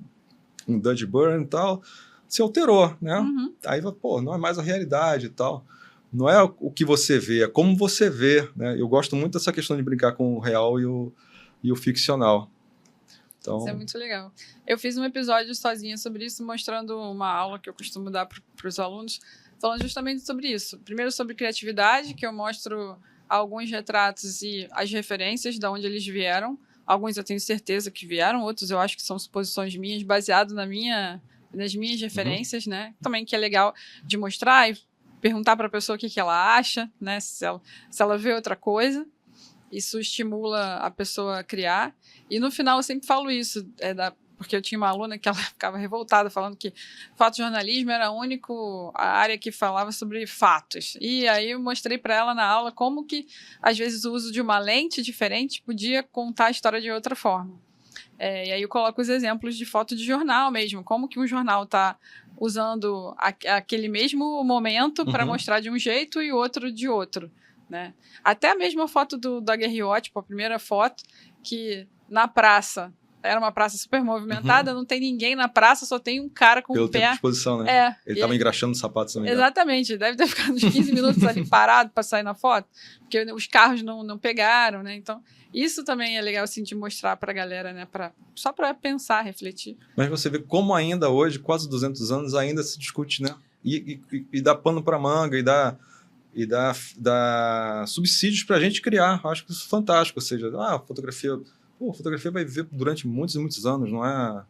Dutch burn e tal, se alterou, né? Uhum. Aí, não é mais a realidade e tal. Não é o que você vê, é como você vê, né? Eu gosto muito dessa questão de brincar com o real e o ficcional. Então... Isso é muito legal. Eu fiz um episódio sozinha sobre isso, mostrando uma aula que eu costumo dar para os alunos, falando justamente sobre isso. Primeiro sobre criatividade, que eu mostro alguns retratos e as referências de onde eles vieram. Alguns eu tenho certeza que vieram, outros eu acho que são suposições minhas, baseado nas minhas referências, né? Também que é legal de mostrar e perguntar para a pessoa o que ela acha, né? Se ela vê outra coisa. Isso estimula a pessoa a criar. E no final eu sempre falo isso, porque eu tinha uma aluna que ela ficava revoltada, falando que fotojornalismo era a área que falava sobre fatos. E aí eu mostrei para ela na aula como que, às vezes, o uso de uma lente diferente podia contar a história de outra forma. E aí eu coloco os exemplos de foto de jornal mesmo, como que um jornal está usando aquele mesmo momento para mostrar de um jeito e outro de outro. Né? Até a mesma foto do daguerreótipo, a primeira foto, que na praça, era uma praça super movimentada, não tem ninguém na praça, só tem um cara com Pelo o pé. tempo de exposição, né? Ele estava engraxando os sapatos também. Exatamente, deve ter ficado uns 15 minutos ali parado para sair na foto, porque os carros não pegaram, né? Então, isso também é legal assim, de mostrar para a galera, né? Só para pensar, refletir. Mas você vê como ainda hoje, quase 200 anos, ainda se discute, né? E dá pano para manga, e dá subsídios para a gente criar. Acho que isso é fantástico. Ou seja, a fotografia vai viver durante muitos e muitos anos, não é?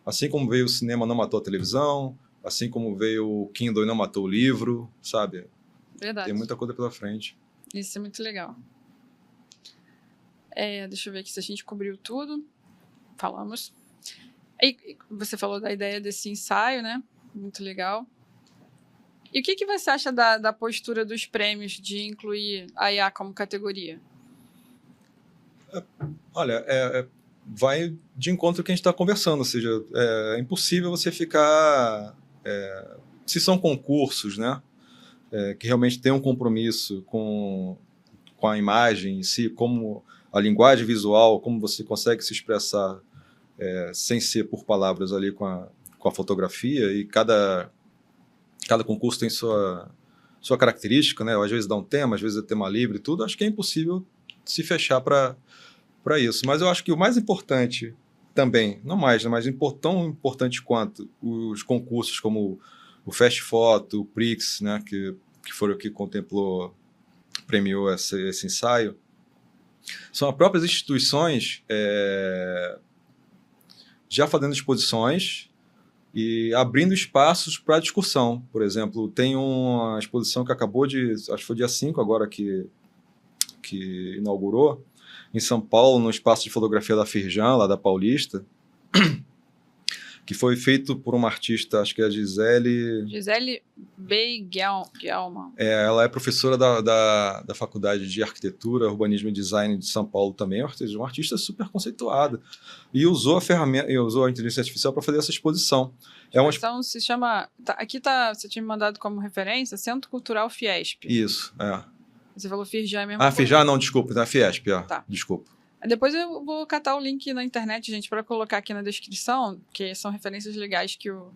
Assim como veio o cinema, não matou a televisão, assim como veio o Kindle e não matou o livro, sabe? Verdade. Tem muita coisa pela frente. Isso é muito legal. Deixa eu ver aqui se a gente cobriu tudo. Falamos. E você falou da ideia desse ensaio, né? Muito legal. E o que você acha da postura dos prêmios de incluir a IA como categoria? Olha, vai de encontro ao que a gente está conversando, ou seja, é impossível você ficar... se são concursos, né, que realmente tem um compromisso com a imagem em si, como a linguagem visual, como você consegue se expressar sem ser por palavras ali com a fotografia, e cada concurso tem sua característica, né? Às vezes dá um tema, às vezes é tema livre e tudo. Acho que é impossível se fechar para isso. Mas eu acho que o mais importante também, não mais, né? Mas tão importante quanto os concursos como o Fast Photo, o Prix, né? Que foram o que premiou esse ensaio, são as próprias instituições já fazendo exposições e abrindo espaços para discussão. Por exemplo, tem uma exposição que acabou acho que foi dia 5 agora que inaugurou, em São Paulo, no espaço de fotografia da Firjan, lá da Paulista, que foi feito por uma artista, acho que é a Gisele Beigelman. Ela é professora da Faculdade de Arquitetura, Urbanismo e Design de São Paulo também, uma artista super conceituada, e usou a inteligência artificial para fazer essa exposição. Então se chama... Aqui você tinha me mandado como referência Centro Cultural Fiesp. Isso, Você falou Firjan mesmo. Firjan não, desculpa, é Fiesp, Tá. Desculpa. Depois eu vou catar o link na internet, gente, para colocar aqui na descrição, que são referências legais que o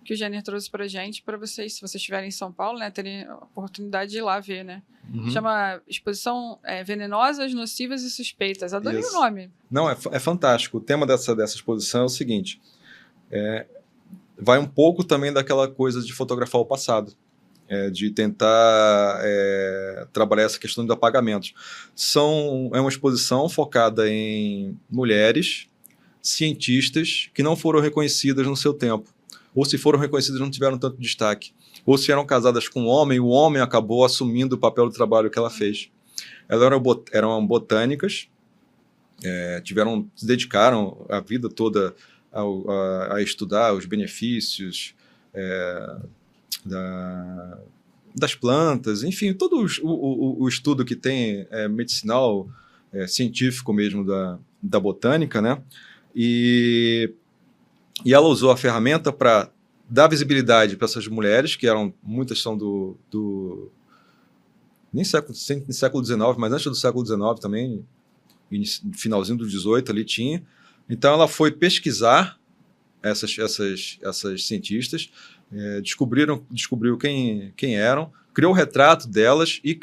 Jenner trouxe pra gente, para vocês, se vocês estiverem em São Paulo, né, terem a oportunidade de ir lá ver, né? Chama Exposição Venenosas, Nocivas e Suspeitas. Adorei o nome. Não, é fantástico. O tema dessa exposição é o seguinte, vai um pouco também daquela coisa de fotografar o passado. De tentar trabalhar essa questão de apagamentos. É uma exposição focada em mulheres cientistas que não foram reconhecidas no seu tempo, ou se foram reconhecidas não tiveram tanto destaque, ou se eram casadas com um homem, o homem acabou assumindo o papel do trabalho que ela fez. Elas eram botânicas, se dedicaram a vida toda a estudar os benefícios das plantas, enfim, todo o estudo que tem medicinal, científico mesmo da botânica, né? E ela usou a ferramenta para dar visibilidade para essas mulheres, que muitas são nem século XIX, mas antes do século XIX também, finalzinho do XVIII ali tinha. Então ela foi pesquisar essas cientistas, descobriu quem eram, criou o retrato delas e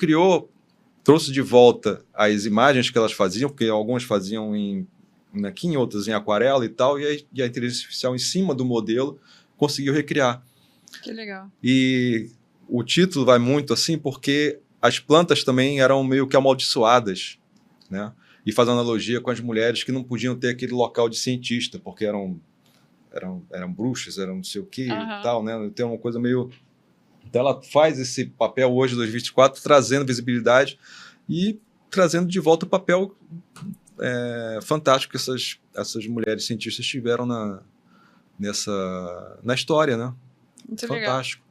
trouxe de volta as imagens que elas faziam, porque algumas faziam aqui, em outras em aquarela e tal, e a inteligência artificial em cima do modelo conseguiu recriar. Que legal. E o título vai muito assim porque as plantas também eram meio que amaldiçoadas, né? E faz analogia com as mulheres que não podiam ter aquele local de cientista, porque eram bruxas, eram não sei o que e tal, né? Tem uma coisa meio... Então ela faz esse papel hoje, 2024, trazendo visibilidade e trazendo de volta o papel fantástico que essas mulheres cientistas tiveram na história, né? Muito fantástico.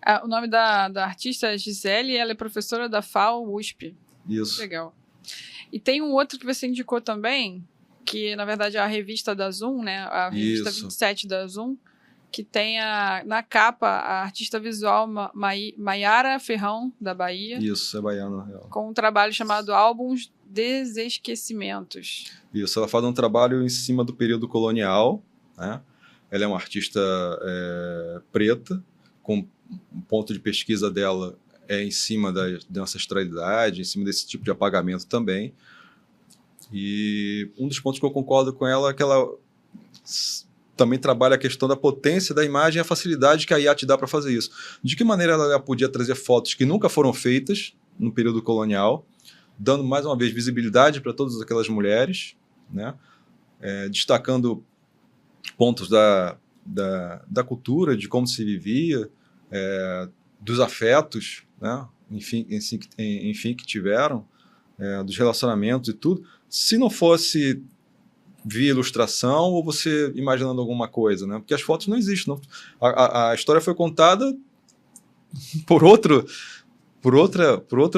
Legal. O nome da artista é Gisele e ela é professora da FAO USP. Isso. Legal. E tem um outro que você indicou também, que na verdade é a revista da Zoom, né? A revista 27 da Zoom, que tem na capa a artista visual Maiara Ferrão, da Bahia. Isso, é baiana, na real. Com um trabalho chamado Álbuns Desesquecimentos. Isso, ela faz um trabalho em cima do período colonial, né? Ela é uma artista preta, com um ponto de pesquisa dela em cima da ancestralidade, em cima desse tipo de apagamento também. E um dos pontos que eu concordo com ela é que ela também trabalha a questão da potência da imagem e a facilidade que a IA te dá para fazer isso. De que maneira ela podia trazer fotos que nunca foram feitas no período colonial, dando mais uma vez visibilidade para todas aquelas mulheres, né? Destacando pontos da cultura, de como se vivia, dos afetos, né? enfim, que tiveram, dos relacionamentos e tudo. Se não fosse via ilustração ou você imaginando alguma coisa, né? Porque as fotos não existem. Não. A história foi contada por outro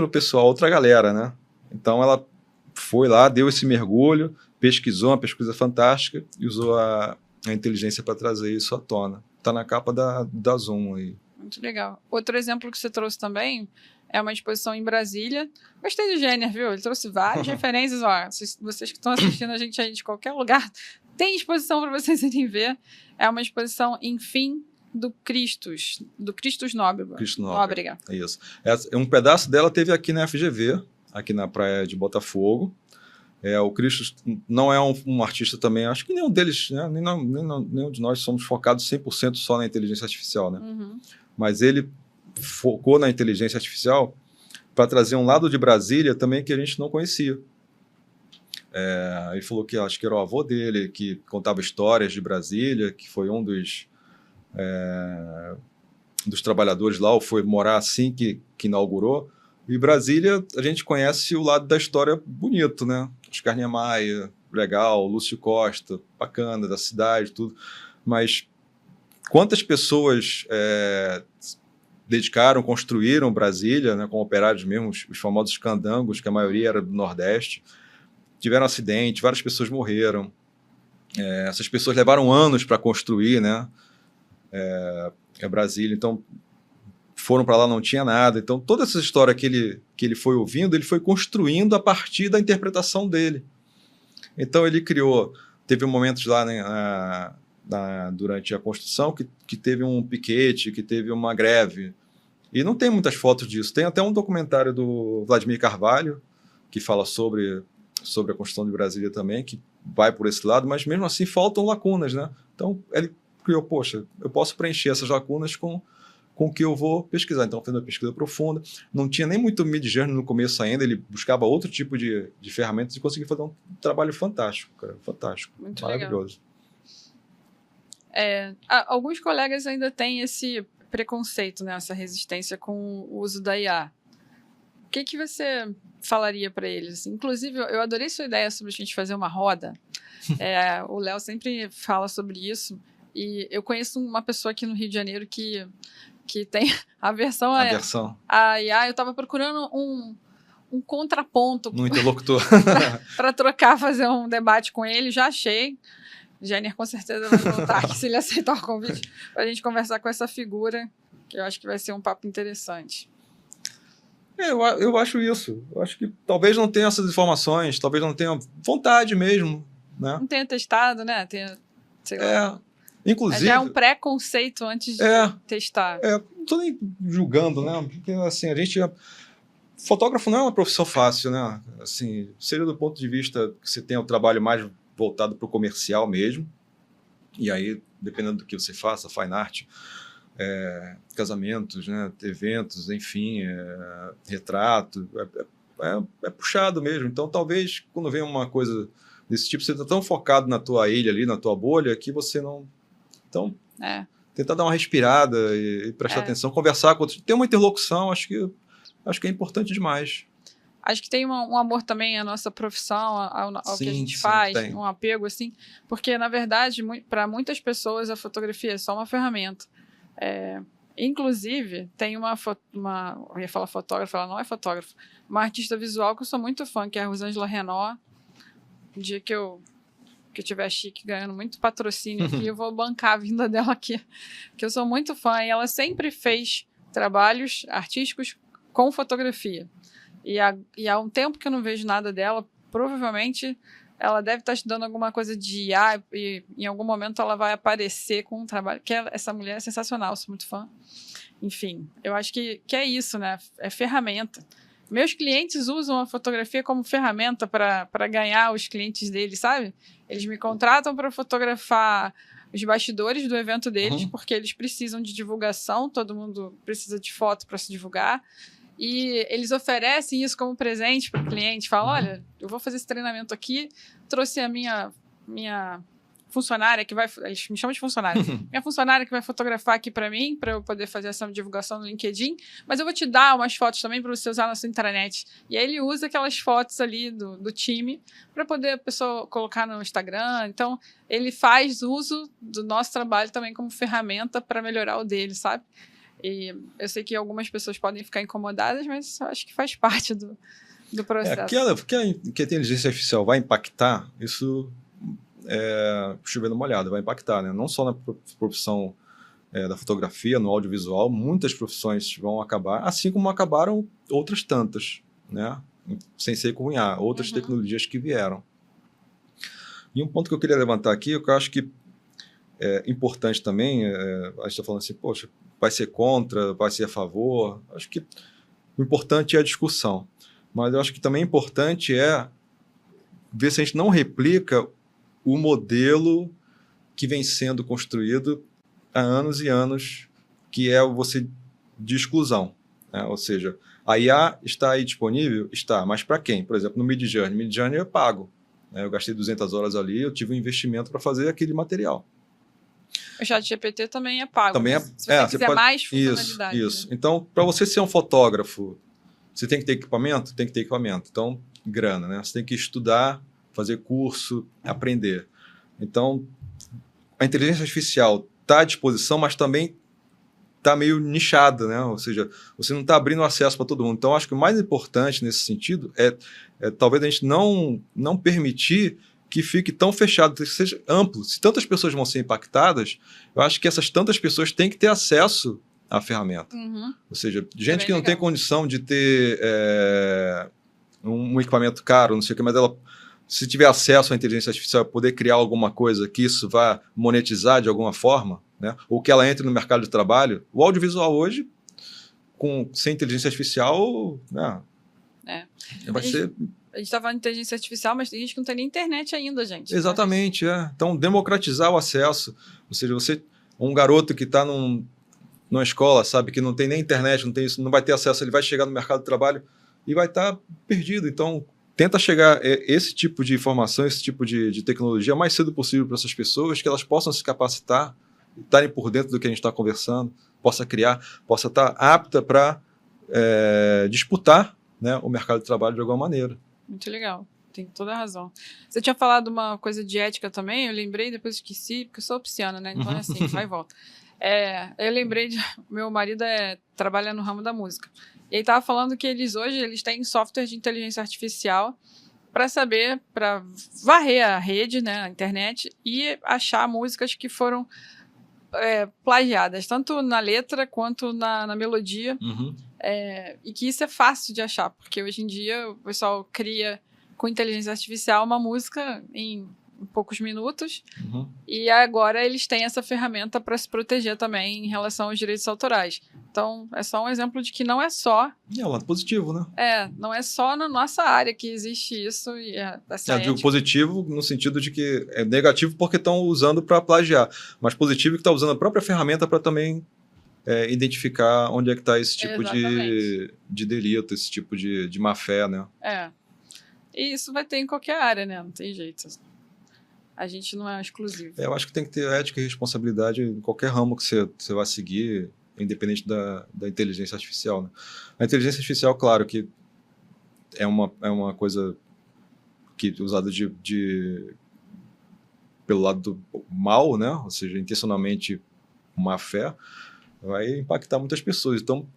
pessoal, outra galera, né? Então ela foi lá, deu esse mergulho, pesquisou, uma pesquisa fantástica e usou a inteligência para trazer isso à tona. Está na capa da Zoom aí. Muito legal. Outro exemplo que você trouxe também é uma exposição em Brasília. Gostei do Jenner, viu? Ele trouxe várias referências. Ó, vocês que estão assistindo a gente aí de qualquer lugar, tem exposição para vocês irem ver. É uma exposição, enfim, do Christus Nóbrega. Nóbrega. É isso. Um pedaço dela teve aqui na FGV, aqui na praia de Botafogo. O Christus não é um artista também, acho que nenhum deles, né? Nenhum de nós somos focados 100% só na inteligência artificial, né? Uhum. Mas ele focou na inteligência artificial para trazer um lado de Brasília também que a gente não conhecia. Ele falou que acho que era o avô dele que contava histórias de Brasília, que foi um dos trabalhadores lá, ou foi morar assim que inaugurou. E Brasília, a gente conhece o lado da história bonito, né? Oscar Niemeyer, legal, Lúcio Costa, bacana, da cidade, tudo. Mas quantas pessoas dedicaram, construíram Brasília, né, com operários mesmo, os famosos candangos, que a maioria era do Nordeste, tiveram acidente, várias pessoas morreram. Essas pessoas levaram anos para construir, né, Brasília. Então, foram para lá, não tinha nada. Então, toda essa história que ele foi ouvindo, ele foi construindo a partir da interpretação dele. Então, ele teve momentos lá, né, durante a construção que teve um piquete, que teve uma greve. E não tem muitas fotos disso. Tem até um documentário do Vladimir Carvalho, que fala sobre a construção de Brasília também, que vai por esse lado, mas mesmo assim faltam lacunas, né? Então, ele criou, poxa, eu posso preencher essas lacunas com o que eu vou pesquisar. Então, fez uma pesquisa profunda. Não tinha nem muito Midjourney no começo ainda, ele buscava outro tipo de ferramentas e conseguiu fazer um trabalho fantástico, cara. Fantástico. Muito maravilhoso. Legal. Alguns colegas ainda têm esse preconceito, né, essa resistência com o uso da IA. O que que você falaria para eles? Inclusive, eu adorei sua ideia sobre a gente fazer uma roda. O Léo sempre fala sobre isso. E eu conheço uma pessoa aqui no Rio de Janeiro que tem a versão a IA. Eu estava procurando um contraponto no interlocutor para trocar, fazer um debate com ele. Já achei. Jenner com certeza vai voltar aqui se ele aceitar o convite para a gente conversar com essa figura, que eu acho que vai ser um papo interessante. Eu acho isso. Eu acho que talvez não tenha essas informações, talvez não tenha vontade mesmo, né? Não tenha testado, né? Sei lá. Inclusive... Já é um preconceito antes de testar. Não estou nem julgando, né? Porque, assim, fotógrafo não é uma profissão fácil, né? Assim, seria do ponto de vista que você tem o trabalho mais voltado para o comercial mesmo. E aí, dependendo do que você faça, fine art, casamentos, né? Eventos, enfim, retrato, é puxado mesmo. Então, talvez, quando vem uma coisa desse tipo, você está tão focado na tua ilha ali, na tua bolha, que você não... Então, tentar dar uma respirada e prestar atenção, conversar com outros, ter uma interlocução, acho que é importante demais. Acho que tem um amor também à nossa profissão, ao que a gente faz, um apego, assim, porque, na verdade, para muitas pessoas a fotografia é só uma ferramenta. Inclusive, tem eu ia falar fotógrafa, ela não é fotógrafa, uma artista visual que eu sou muito fã, que é a Rosângela Renaud. Um dia que eu tiver chique, ganhando muito patrocínio aqui, eu vou bancar a vinda dela aqui, que eu sou muito fã, e ela sempre fez trabalhos artísticos com fotografia. E há um tempo que eu não vejo nada dela, provavelmente ela deve estar estudando alguma coisa de IA e em algum momento ela vai aparecer com um trabalho, essa mulher é sensacional, sou muito fã. Enfim, eu acho que é isso, né? É ferramenta. Meus clientes usam a fotografia como ferramenta para ganhar os clientes deles, sabe? Eles me contratam para fotografar os bastidores do evento deles, porque eles precisam de divulgação, todo mundo precisa de foto para se divulgar. E eles oferecem isso como presente para o cliente. Falam, olha, eu vou fazer esse treinamento aqui, trouxe a minha funcionária que vai... Eles me chamam de funcionária. Minha funcionária que vai fotografar aqui para mim, para eu poder fazer essa divulgação no LinkedIn, mas eu vou te dar umas fotos também para você usar na sua intranet. E aí ele usa aquelas fotos ali do time para poder a pessoa colocar no Instagram. Então, ele faz uso do nosso trabalho também como ferramenta para melhorar o dele, sabe? E eu sei que algumas pessoas podem ficar incomodadas, mas eu acho que faz parte do processo. Que a inteligência artificial vai impactar, isso chovendo molhado, vai impactar, né? Não só na profissão da fotografia, no audiovisual, muitas profissões vão acabar, assim como acabaram outras tantas, né? Sem ser com IA, outras tecnologias que vieram. E um ponto que eu queria levantar aqui, que eu acho que é importante também, a gente está falando assim, poxa, vai ser contra, vai ser a favor. Acho que o importante é a discussão. Mas eu acho que também importante é ver se a gente não replica o modelo que vem sendo construído há anos e anos, que é você de exclusão, né? Ou seja, a IA está aí disponível? Está, mas para quem? Por exemplo, no Midjourney. Midjourney eu pago, né? Eu gastei 200 horas ali, eu tive um investimento para fazer aquele material. O ChatGPT também é pago. Também se você quiser mais funcionalidade. Isso. Né? Então, para você ser um fotógrafo, você tem que ter equipamento? Tem que ter equipamento. Então, grana, né? Você tem que estudar, fazer curso, aprender. Então, a inteligência artificial está à disposição, mas também está meio nichada, né? Ou seja, você não está abrindo acesso para todo mundo. Então, acho que o mais importante nesse sentido é talvez a gente não permitir que fique tão fechado, que seja amplo. Se tantas pessoas vão ser impactadas, eu acho que essas tantas pessoas têm que ter acesso à ferramenta. Ou seja, gente que não tem condição de ter um equipamento caro, não sei o que, mas ela, se tiver acesso à inteligência artificial, poder criar alguma coisa que isso vá monetizar de alguma forma, né? Ou que ela entre no mercado de trabalho. O audiovisual hoje, sem inteligência artificial, né? Vai ser... A gente está falando de inteligência artificial, mas tem gente que não tem nem internet ainda, gente. Exatamente, Então, democratizar o acesso. Ou seja, um garoto que está numa escola, sabe, que não tem nem internet, não tem isso, não vai ter acesso, ele vai chegar no mercado de trabalho e vai estar perdido. Então, tenta chegar esse tipo de informação, esse tipo de tecnologia o mais cedo possível para essas pessoas, que elas possam se capacitar, estarem por dentro do que a gente está conversando, possa criar, possa estar apta para disputar né, o mercado de trabalho de alguma maneira. Muito legal. Tem toda a razão. Você tinha falado uma coisa de ética também, eu lembrei, depois esqueci, porque eu sou pisciana, né? Então é assim, vai e volta. Eu lembrei de... Meu marido trabalha no ramo da música. E ele estava falando que hoje eles têm software de inteligência artificial para varrer a rede, né, a internet, e achar músicas que foram plagiadas, tanto na letra quanto na melodia. E que isso é fácil de achar, porque hoje em dia o pessoal cria com inteligência artificial uma música em poucos minutos, e agora eles têm essa ferramenta para se proteger também em relação aos direitos autorais. Então, é só um exemplo de que não é só... É um lado positivo, né? Não é só na nossa área que existe isso. E eu digo positivo no sentido de que é negativo porque estão usando para plagiar, mas positivo que está usando a própria ferramenta para também identificar onde é que está esse tipo de delito, esse tipo de má-fé, né? E isso vai ter em qualquer área, né? Não tem jeito. A gente não é exclusivo. Eu acho que tem que ter ética e responsabilidade em qualquer ramo que você vai seguir, independente da inteligência artificial, né? A inteligência artificial, claro, que é uma coisa que usada pelo lado do mal, né? Ou seja, intencionalmente má fé, vai impactar muitas pessoas. Então,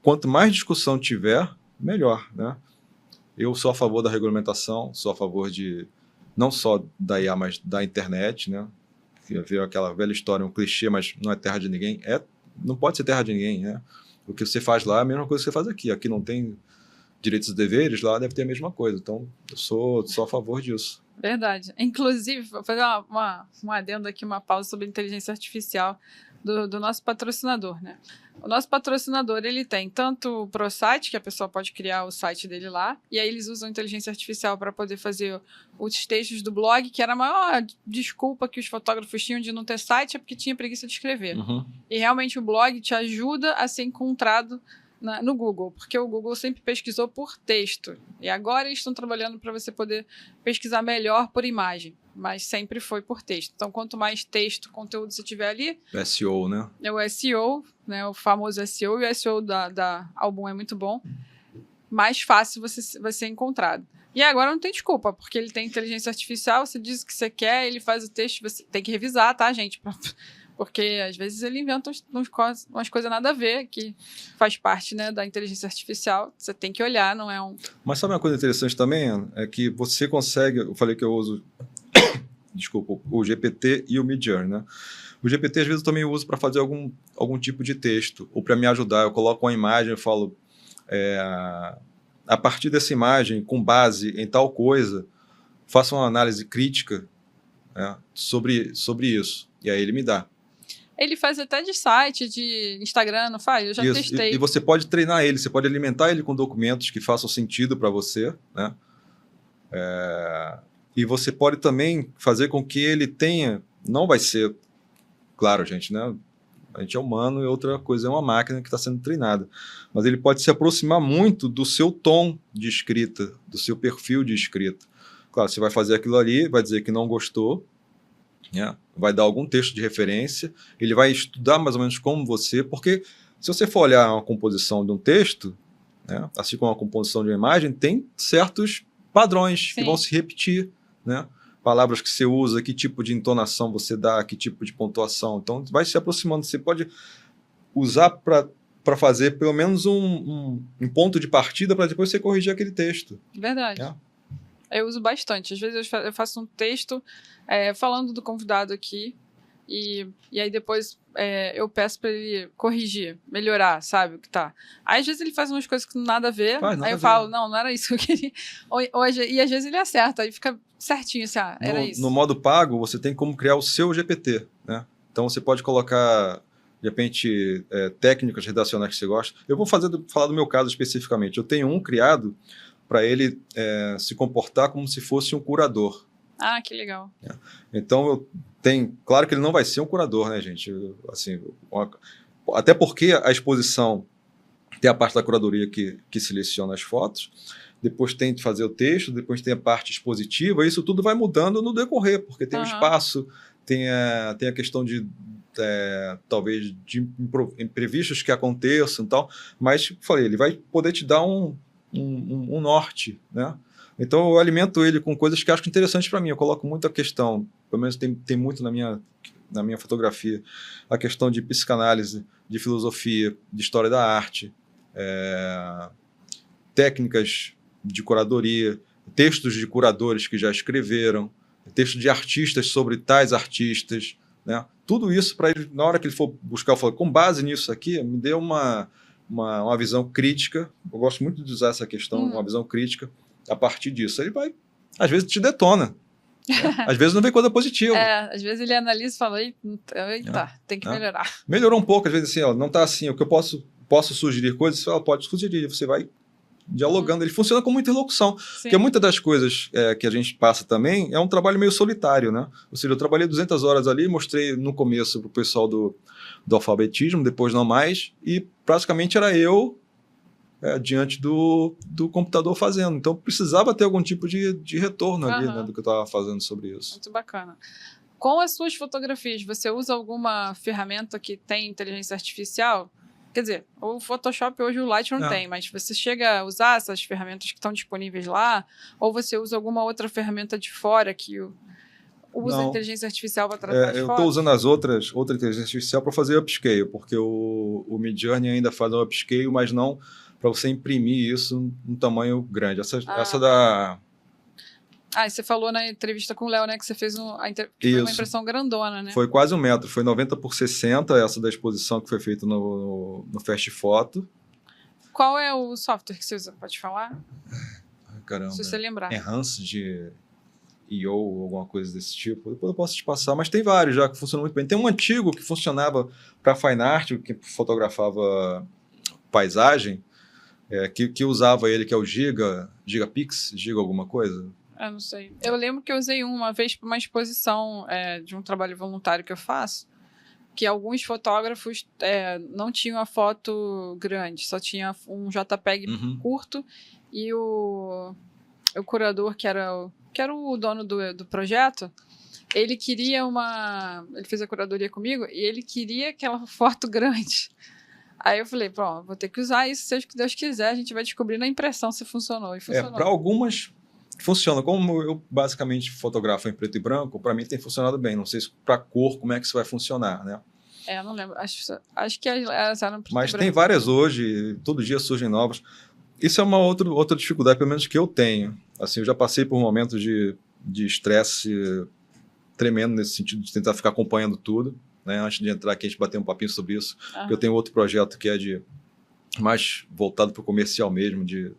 quanto mais discussão tiver, melhor, né? Eu sou a favor da regulamentação, sou a favor de não só da IA, mas da internet, né? Veio aquela velha história, um clichê, mas não é terra de ninguém. Não pode ser terra de ninguém, né? O que você faz lá é a mesma coisa que você faz aqui. Aqui não tem direitos e deveres, lá deve ter a mesma coisa. Então, eu sou a favor disso. Verdade. Inclusive, vou fazer um adendo aqui, uma pausa sobre inteligência artificial do nosso patrocinador, né? O nosso patrocinador, ele tem tanto o ProSite, que a pessoa pode criar o site dele lá, e aí eles usam inteligência artificial para poder fazer os textos do blog, que era a maior desculpa que os fotógrafos tinham de não ter site, é porque tinha preguiça de escrever. E realmente o blog te ajuda a ser encontrado no Google, porque o Google sempre pesquisou por texto, e agora eles estão trabalhando para você poder pesquisar melhor por imagem, mas sempre foi por texto. Então, quanto mais texto, conteúdo você tiver ali... O SEO, né? É o SEO, né? O famoso SEO, e o SEO da Album é muito bom, mais fácil você vai ser encontrado. E agora não tem desculpa, porque ele tem inteligência artificial, você diz o que você quer, ele faz o texto, você tem que revisar, tá, gente? Porque às vezes ele inventa umas coisas nada a ver, que faz parte, né, da inteligência artificial. Você tem que olhar, não é um... Mas sabe uma coisa interessante também, Ana? É que você consegue... Eu falei que eu uso... Desculpa, o GPT e o Midjourney, né? O GPT, às vezes, eu também uso para fazer algum tipo de texto, ou para me ajudar. Eu coloco uma imagem e falo... a partir dessa imagem, com base em tal coisa, faça uma análise crítica, né, sobre isso. E aí ele me dá. Ele faz até de site, de Instagram, não faz? Eu já testei. E você pode treinar ele, você pode alimentar ele com documentos que façam sentido para você, né? E você pode também fazer com que ele tenha... Não vai ser... Claro, gente, né? A gente é humano e outra coisa é uma máquina que está sendo treinada. Mas ele pode se aproximar muito do seu tom de escrita, do seu perfil de escrita. Claro, você vai fazer aquilo ali, vai dizer que não gostou, né? Vai dar algum texto de referência, ele vai estudar mais ou menos como você, porque se você for olhar uma composição de um texto, né, assim como a composição de uma imagem, tem certos padrões que vão se repetir, né? Palavras que você usa, que tipo de entonação você dá, que tipo de pontuação. Então, vai se aproximando. Você pode usar para fazer pelo menos um ponto de partida para depois você corrigir aquele texto. Verdade. Eu uso bastante. Às vezes eu faço um texto falando do convidado aqui e aí depois eu peço para ele corrigir, melhorar, sabe, o que tá. Aí às vezes ele faz umas coisas que não nada a ver, aí eu falo, não era isso que eu queria. E às vezes ele acerta, aí fica certinho assim, era isso. No modo pago, você tem como criar o seu GPT, né? Então você pode colocar, de repente, técnicas redacionais que você gosta. Eu vou falar do meu caso especificamente. Eu tenho um criado para ele se comportar como se fosse um curador. Ah, que legal. Então, claro que ele não vai ser um curador, né, gente? Assim, até porque a exposição tem a parte da curadoria que seleciona as fotos, depois tem de fazer o texto, depois tem a parte expositiva, e isso tudo vai mudando no decorrer, porque tem o espaço, tem a questão de talvez de imprevistos que aconteçam e tal, mas, falei, ele vai poder te dar um norte, né? Então eu alimento ele com coisas que acho interessantes para mim. Eu coloco muita questão, pelo menos tem muito na minha fotografia, a questão de psicanálise, de filosofia, de história da arte, técnicas de curadoria, textos de curadores que já escreveram, textos de artistas sobre tais artistas, né? Tudo isso para ele, na hora que ele for buscar, eu falo, com base nisso aqui, me dê uma visão crítica. Eu gosto muito de usar essa questão, uma visão crítica. A partir disso, ele vai, às vezes, te detona. Né? Às vezes não vem coisa positiva. Às vezes ele analisa e fala, eita, tem que melhorar. Melhorou um pouco, às vezes assim, ó, não está assim, o que eu posso sugerir coisas, você fala, pode sugerir, você vai dialogando. Ele funciona como interlocução. Sim. Porque muitas das coisas que a gente passa também é um trabalho meio solitário, né? Ou seja, eu trabalhei 200 horas ali, mostrei no começo para o pessoal do alfabetismo, depois não mais, e praticamente era eu diante do computador fazendo. Então, precisava ter algum tipo de retorno ali, né, do que eu estava fazendo sobre isso. Muito bacana. Com as suas fotografias, você usa alguma ferramenta que tem inteligência artificial? Quer dizer, o Photoshop hoje o Lightroom tem, mas você chega a usar essas ferramentas que estão disponíveis lá? Ou você usa alguma outra ferramenta de fora que usa inteligência artificial para tratar as fotos? Eu estou usando outra inteligência artificial para fazer upscale, porque o Midjourney ainda faz um upscale, mas não para você imprimir isso num tamanho grande. Essa da... e você falou na entrevista com o Léo, né, que você fez uma impressão grandona, né? Foi quase 1 metro, foi 90 por 60, essa da exposição que foi feita no Fast Photo. Qual é o software que você usa? Pode falar? Caramba. Se você lembrar. Enhanced IO ou alguma coisa desse tipo. Depois eu posso te passar, mas tem vários já que funcionam muito bem. Tem um antigo que funcionava para fine art, que fotografava paisagem, que usava ele, que é o Gigapix, Giga alguma coisa. Eu não sei. Eu lembro que eu usei uma vez para uma exposição de um trabalho voluntário que eu faço, que alguns fotógrafos não tinham a foto grande, só tinha um JPEG curto, e o curador, que era o dono do projeto, ele queria ele fez a curadoria comigo, e ele queria aquela foto grande. Aí eu falei, pronto, vou ter que usar isso, seja o que Deus quiser, a gente vai descobrir na impressão se funcionou. E funcionou. Para algumas funciona. Como eu basicamente fotografo em preto e branco, para mim tem funcionado bem. Não sei se para cor, como é que isso vai funcionar, né? Eu não lembro. Acho que elas eram preto Mas e tem branco. várias hoje, todo dia surgem novas. Isso é uma outra dificuldade, pelo menos que eu tenho. Assim, eu já passei por momentos de estresse tremendo nesse sentido de tentar ficar acompanhando tudo. Né? Antes de entrar aqui, a gente bater um papinho sobre isso. Eu tenho outro projeto que é mais voltado para o comercial mesmo, de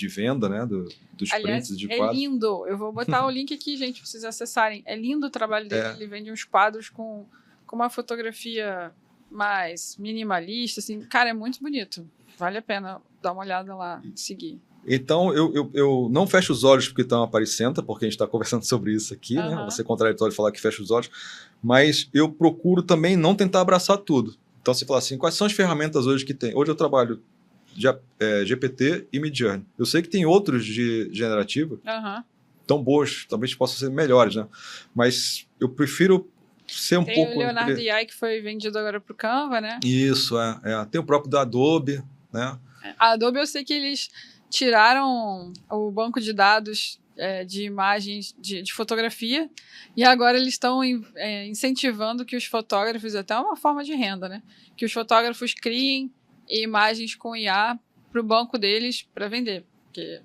venda, né? Dos prints de quadros. É lindo. Eu vou botar o link aqui, gente, para vocês acessarem. É lindo o trabalho dele. Ele vende uns quadros com uma fotografia mais minimalista. Assim. Cara, é muito bonito. Vale a pena dar uma olhada lá e seguir. Então, eu não fecho os olhos porque está uma parecenta, porque a gente está conversando sobre isso aqui, né? Vai ser contraditório falar que fecha os olhos, mas eu procuro também não tentar abraçar tudo. Então, você fala assim, quais são as ferramentas hoje que tem? Hoje eu trabalho GPT e Midjourney. Eu sei que tem outros de generativa, tão boas, talvez possam ser melhores, né? Mas eu prefiro ser um pouco... Tem o Leonardo AI, que foi vendido agora para o Canva, né? Isso, tem o próprio da Adobe, né? A Adobe, eu sei que eles tiraram o banco de dados de imagens de fotografia, e agora eles estão incentivando que os fotógrafos, até uma forma de renda, né? Que os fotógrafos criem imagens com IA para o banco deles para vender, porque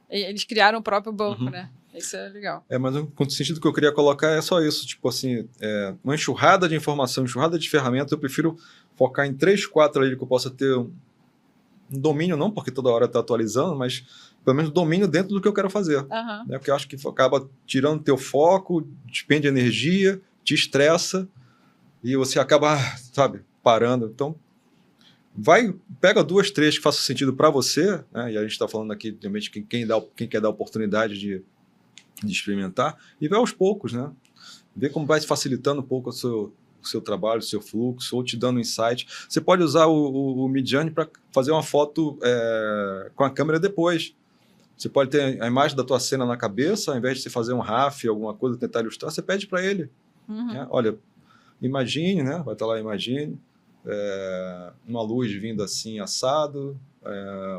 eles criaram o próprio banco, né? Isso é legal. Mas o sentido que eu queria colocar é só isso, tipo assim, uma enxurrada de informação, enxurrada de ferramentas, eu prefiro focar em 3, 4 ali que eu possa ter um domínio, não porque toda hora está atualizando, mas pelo menos domínio dentro do que eu quero fazer. Né? Porque eu acho que acaba tirando teu foco, despende energia, te estressa e você acaba, sabe, parando. Então, pega 2, 3 que façam sentido para você, né? E a gente está falando aqui, realmente, quem quer dar oportunidade de experimentar, e vai aos poucos, né? Ver como vai facilitando um pouco o seu trabalho, o seu fluxo, ou te dando insight. Você pode usar o Midjourney para fazer uma foto com a câmera depois. Você pode ter a imagem da tua cena na cabeça, ao invés de você fazer um RAF, alguma coisa, tentar ilustrar, você pede para ele. Né? Olha, imagine, né? Vai estar lá, imagine. uma luz vindo assim, assado,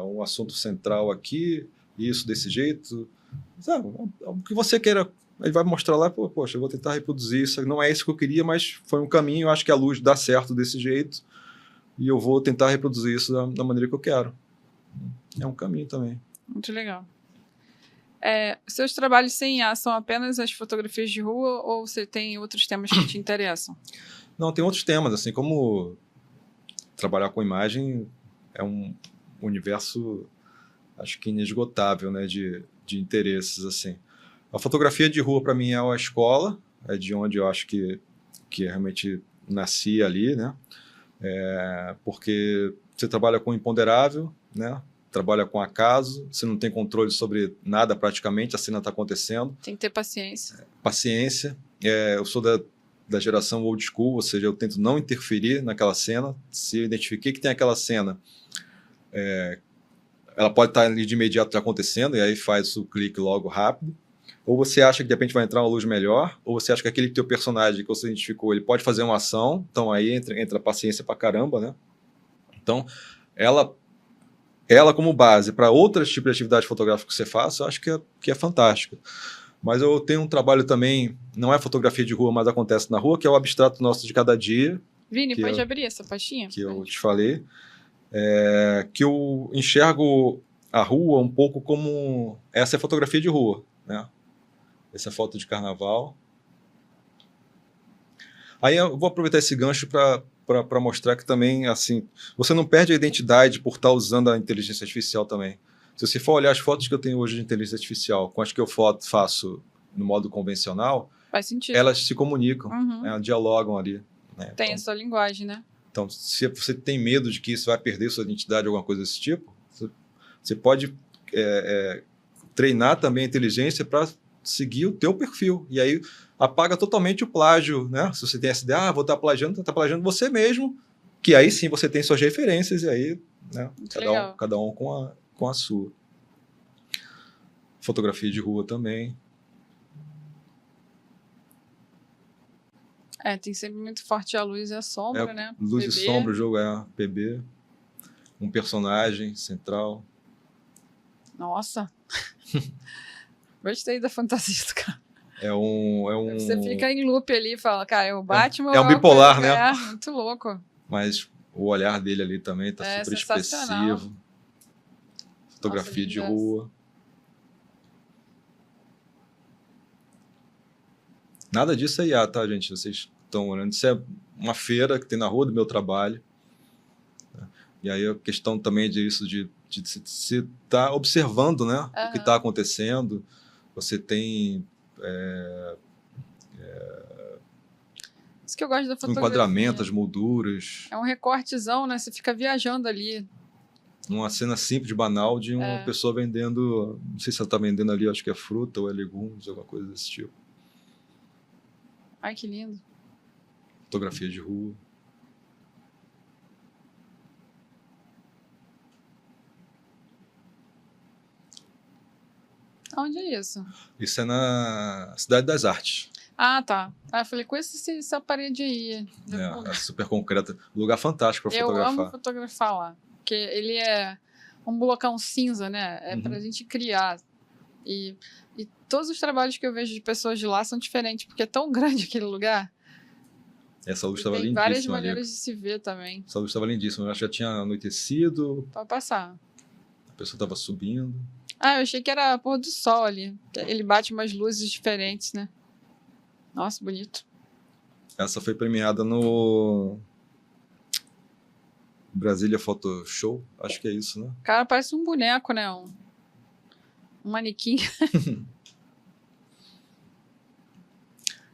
um assunto central aqui, isso desse jeito. Sabe, o que você queira, ele vai mostrar lá, poxa, eu vou tentar reproduzir isso. Não é isso que eu queria, mas foi um caminho, eu acho que a luz dá certo desse jeito, e eu vou tentar reproduzir isso da maneira que eu quero. É um caminho também. Muito legal. Seus trabalhos sem IA são apenas as fotografias de rua ou você tem outros temas que te interessam? Não, tem outros temas, assim, como trabalhar com imagem é um universo, acho que inesgotável, né, de interesses, assim. A fotografia de rua, para mim, é a escola, é de onde eu acho que realmente nasci ali, né, porque você trabalha com o imponderável, né, trabalha com acaso, você não tem controle sobre nada praticamente, a cena está acontecendo. Tem que ter paciência. Paciência. Eu sou da geração old school, ou seja, eu tento não interferir naquela cena. Se eu identifiquei que tem aquela cena, ela pode estar ali de imediato já acontecendo, e aí faz o clique logo rápido. Ou você acha que de repente vai entrar uma luz melhor, ou você acha que aquele teu personagem que você identificou, ele pode fazer uma ação, então aí entra paciência pra caramba, né? Então, ela como base para outros tipos de atividade fotográfica que você faça, eu acho que é fantástica. Mas eu tenho um trabalho também, não é fotografia de rua, mas acontece na rua, que é o abstrato nosso de cada dia. Vini, pode abrir essa pastinha? Que eu te falei. Que eu enxergo a rua um pouco como... Essa é fotografia de rua, né? Essa é foto de carnaval. Aí eu vou aproveitar esse gancho para mostrar que também, assim, você não perde a identidade por estar usando a inteligência artificial também. Se você for olhar as fotos que eu tenho hoje de inteligência artificial com as que eu faço no modo convencional, faz sentido. Elas se comunicam, né, dialogam ali. Né? Tem a sua linguagem, né? Então, se você tem medo de que isso vai perder sua identidade ou alguma coisa desse tipo, você pode treinar também a inteligência para seguir o teu perfil. E aí apaga totalmente o plágio, né? Se você tem essa ideia, vou estar plagiando, está plagiando você mesmo, que aí sim você tem suas referências e aí, né, cada um com a sua. Fotografia de rua também. Tem sempre muito forte a luz e a sombra, né? Luz PB. e sombra, o jogo é PB. Um personagem central. Nossa! Gostei da fantasia do cara. Você fica em loop ali e fala, cara, é o Batman. É um bipolar, né? Muito louco. Mas o olhar dele ali também tá super expressivo. Fotografia de rua. Nada disso é IA, tá, gente? Vocês estão olhando. Isso é uma feira que tem na rua do meu trabalho. E aí a questão também disso, de você estar observando, né, o que está acontecendo. Você tem... Isso que eu gosto da fotografia. Enquadramento, as molduras. É um recortezão, né? Você fica viajando ali. Uma cena simples, banal, de uma pessoa vendendo... Não sei se ela está vendendo ali, acho que é fruta ou é legumes, alguma coisa desse tipo. Ai, que lindo. Fotografia de rua. Onde é isso? Isso é na Cidade das Artes. Ah, tá. Eu falei, com essa parede aí. É super concreta. Lugar fantástico para fotografar. Eu amo fotografar lá. Porque ele é um blocão cinza, né? É pra gente criar. E todos os trabalhos que eu vejo de pessoas de lá são diferentes, porque é tão grande aquele lugar. Essa luz estava lindíssima. Tem várias maneiras de se ver também. Essa luz estava lindíssima. Eu acho que já tinha anoitecido. Pode passar. A pessoa estava subindo. Eu achei que era pôr do sol ali. Ele bate umas luzes diferentes, né? Nossa, bonito. Essa foi premiada no Brasília Photo Show. Acho que é isso, né? Cara, parece um boneco, né? Um manequim.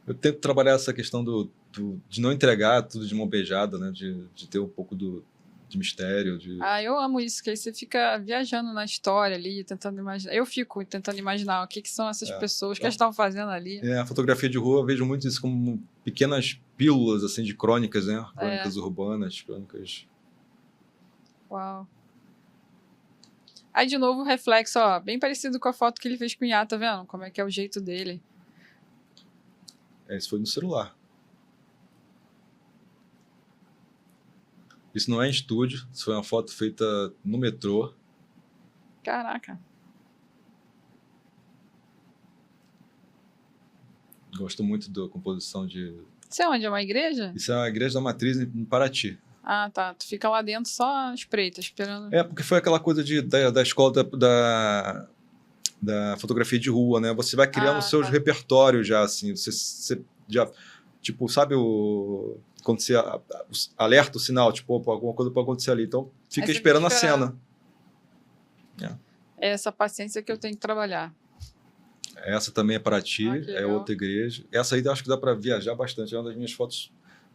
Eu tento trabalhar essa questão de não entregar tudo de mão beijada, né? De ter um pouco de mistério. Eu amo isso, que aí você fica viajando na história ali, tentando imaginar. Eu fico tentando imaginar o que são essas pessoas, o que elas estavam fazendo ali. A fotografia de rua, eu vejo muito isso como pequenas pílulas assim, de crônicas, né? Crônicas urbanas, crônicas... Uau. Aí, de novo, o reflexo, ó, bem parecido com a foto que ele fez com o Iá, tá vendo? Como é que é o jeito dele. Isso foi no celular. Isso não é em estúdio, isso foi uma foto feita no metrô. Caraca. Gosto muito da composição de... Isso é onde? É uma igreja? Isso é a Igreja da Matriz em Paraty. Ah, tá. Tu fica lá dentro só espreita, esperando. Porque foi aquela coisa da escola da fotografia de rua, né? Você vai criando os seus repertórios já, assim. Você já, tipo, sabe quando você alerta o sinal, tipo, opa, alguma coisa pode acontecer ali. Então, fica esperando a cena. É essa paciência que eu tenho que trabalhar. Essa também é Paraty, é outra igreja. Essa aí eu acho que dá para viajar bastante. É uma das minhas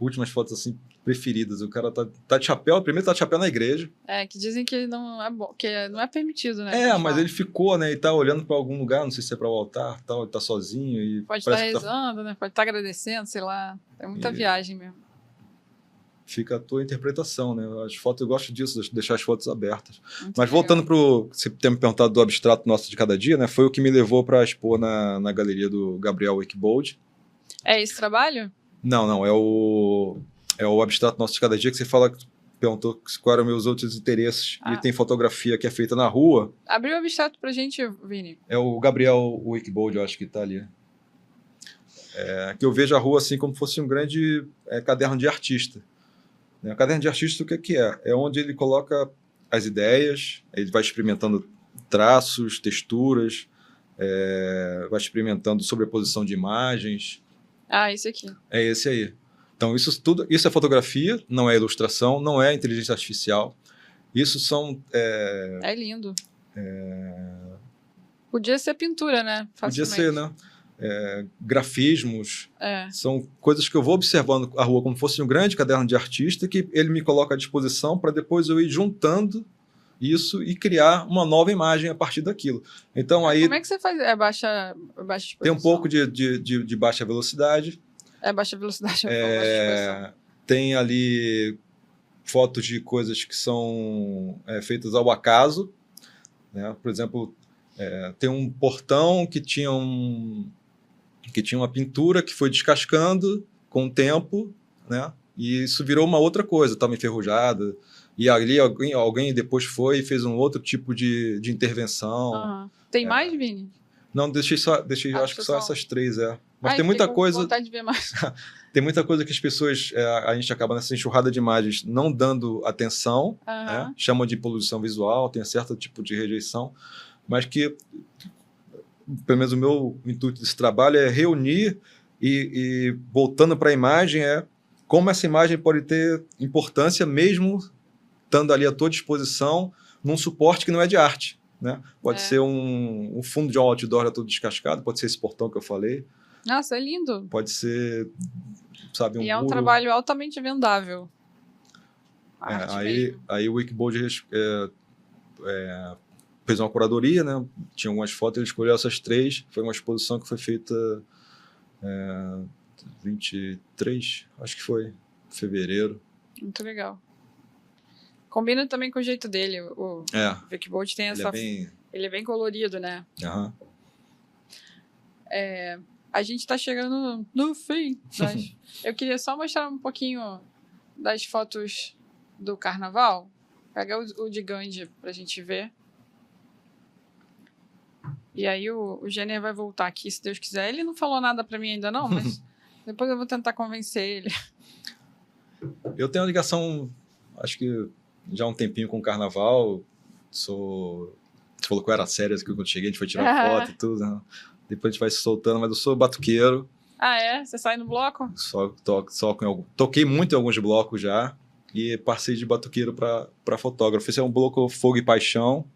últimas fotos assim preferidas. O cara tá de chapéu, primeiro tá de chapéu na igreja. Que dizem que não é bom, que não é permitido, né? Mas ele ficou, né? E tá olhando para algum lugar, não sei se é para o altar, tal, ele tá sozinho e pode estar rezando, né? Pode estar agradecendo, sei lá. É muita viagem mesmo. Fica a tua interpretação, né? As fotos, eu gosto disso, de deixar as fotos abertas. Muito Mas voltando para você ter me perguntado do abstrato nosso de cada dia, né? Foi o que me levou para expor na galeria do Gabriel Wakebold. É esse trabalho? Não, é o abstrato nosso de cada dia que você perguntou quais eram meus outros interesses. E tem fotografia que é feita na rua. Abriu o abstrato pra gente, Vini. É o Gabriel Wakebold, eu acho que tá ali. Que eu vejo a rua assim como se fosse um grande caderno de artista. O caderno de artista, o que é? É onde ele coloca as ideias, ele vai experimentando traços, texturas, vai experimentando sobreposição de imagens. Esse aqui. É esse aí. Então, isso é fotografia, não é ilustração, não é inteligência artificial. Isso são... É lindo. Podia ser pintura, né? Podia ser, né? Grafismos, É. São coisas que eu vou observando a rua como se fosse um grande caderno de artista que ele me coloca à disposição para depois eu ir juntando isso e criar uma nova imagem a partir daquilo. Então aí como é que você faz? É baixa exposição? Tem um pouco de baixa velocidade. É baixa velocidade. Tem ali fotos de coisas que são feitas ao acaso, né? Por exemplo, tem um portão que tinha uma pintura que foi descascando com o tempo, né? E isso virou uma outra coisa, estava enferrujada. E ali alguém depois foi e fez um outro tipo de intervenção. Uhum. Tem mais, Vini? Não, deixei acho que só essas 3, Mas tem muita coisa... vontade de ver mais. Tem muita coisa que as pessoas... a gente acaba nessa enxurrada de imagens não dando atenção, né? Chamam de poluição visual, tem certo tipo de rejeição, mas que, pelo menos o meu intuito desse trabalho é reunir e voltando para a imagem, como essa imagem pode ter importância mesmo estando ali à tua disposição num suporte que não é de arte, né? Pode ser um fundo de um outdoor todo descascado, pode ser esse portão que eu falei. Nossa, é lindo. Pode ser, sabe, um E é um trabalho altamente vendável. Aí o Wakebold fez uma curadoria, né? Tinha algumas fotos, ele escolheu essas 3. Foi uma exposição que foi feita 23, acho que foi, fevereiro. Muito legal. Combina também com o jeito dele. O Wakebold tem essa... Ele é bem colorido, né? Uhum. A gente tá chegando no fim. Eu queria só mostrar um pouquinho das fotos do carnaval. Pega o de Gandhi pra gente ver. E aí o Jenner vai voltar aqui, se Deus quiser. Ele não falou nada pra mim ainda não, mas depois eu vou tentar convencer ele. Eu tenho uma ligação, acho que já há um tempinho com o carnaval. Você falou que eu era sério aqui quando cheguei, a gente foi tirar foto e tudo, né? Depois a gente vai se soltando, mas eu sou batuqueiro. Você sai no bloco? Toquei muito em alguns blocos já e passei de batuqueiro para fotógrafo. Esse é um bloco Fogo e Paixão.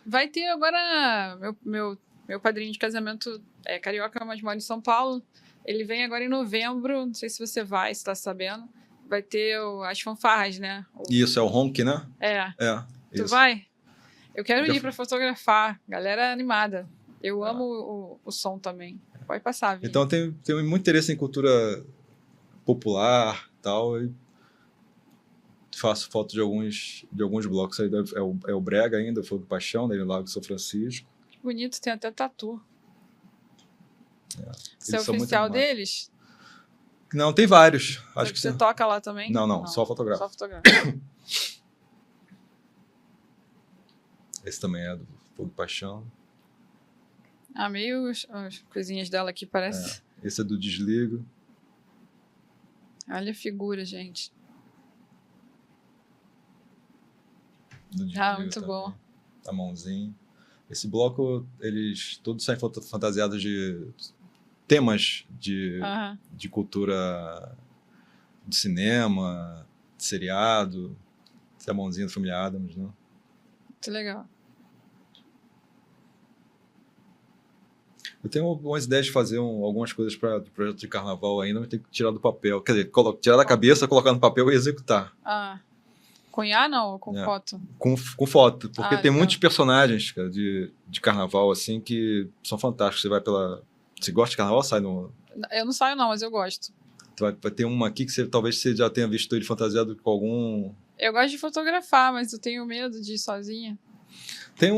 Vai ter agora meu padrinho de casamento é carioca, mas mora em São Paulo. Ele vem agora em novembro, não sei se você vai, se tá sabendo. Vai ter as fanfarras, né? Isso, é o Honk, né? Tu vai? Eu quero ir para fotografar. Galera animada. Eu amo o som também. Pode passar, Vini. Então, tenho muito interesse em cultura popular e tal. E faço foto de alguns blocos. Aí é o Brega ainda, o Fogo e Paixão, né, no Lago São Francisco. Que bonito, tem até tatu. Você é são oficial deles? Não, tem vários. Acho que você toca lá também? Não, só fotografa. Só fotografa. Esse também é do Fogo e Paixão. Meio as coisinhas dela aqui, parece. Esse é do Desligo. Olha a figura, gente. Do Desligo Muito também. bom. A mãozinha. Esse bloco, eles todos saem fantasiados de temas de cultura de cinema, de seriado. Essa é a mãozinha do Família Addams, né? Muito legal. Eu tenho algumas ideias de fazer algumas coisas para o projeto de carnaval ainda, mas tem que tirar do papel. Quer dizer, tirar da cabeça, colocar no papel e executar. Cunhar não? Ou com foto? Com foto. Porque tem legal. muitos personagens, cara, de carnaval, assim, que são fantásticos. Você vai pela... Você gosta de carnaval? Sai no... Eu não saio não, mas eu gosto. Vai ter uma aqui que talvez você já tenha visto ele fantasiado com algum... Eu gosto de fotografar, mas eu tenho medo de ir sozinha. Tem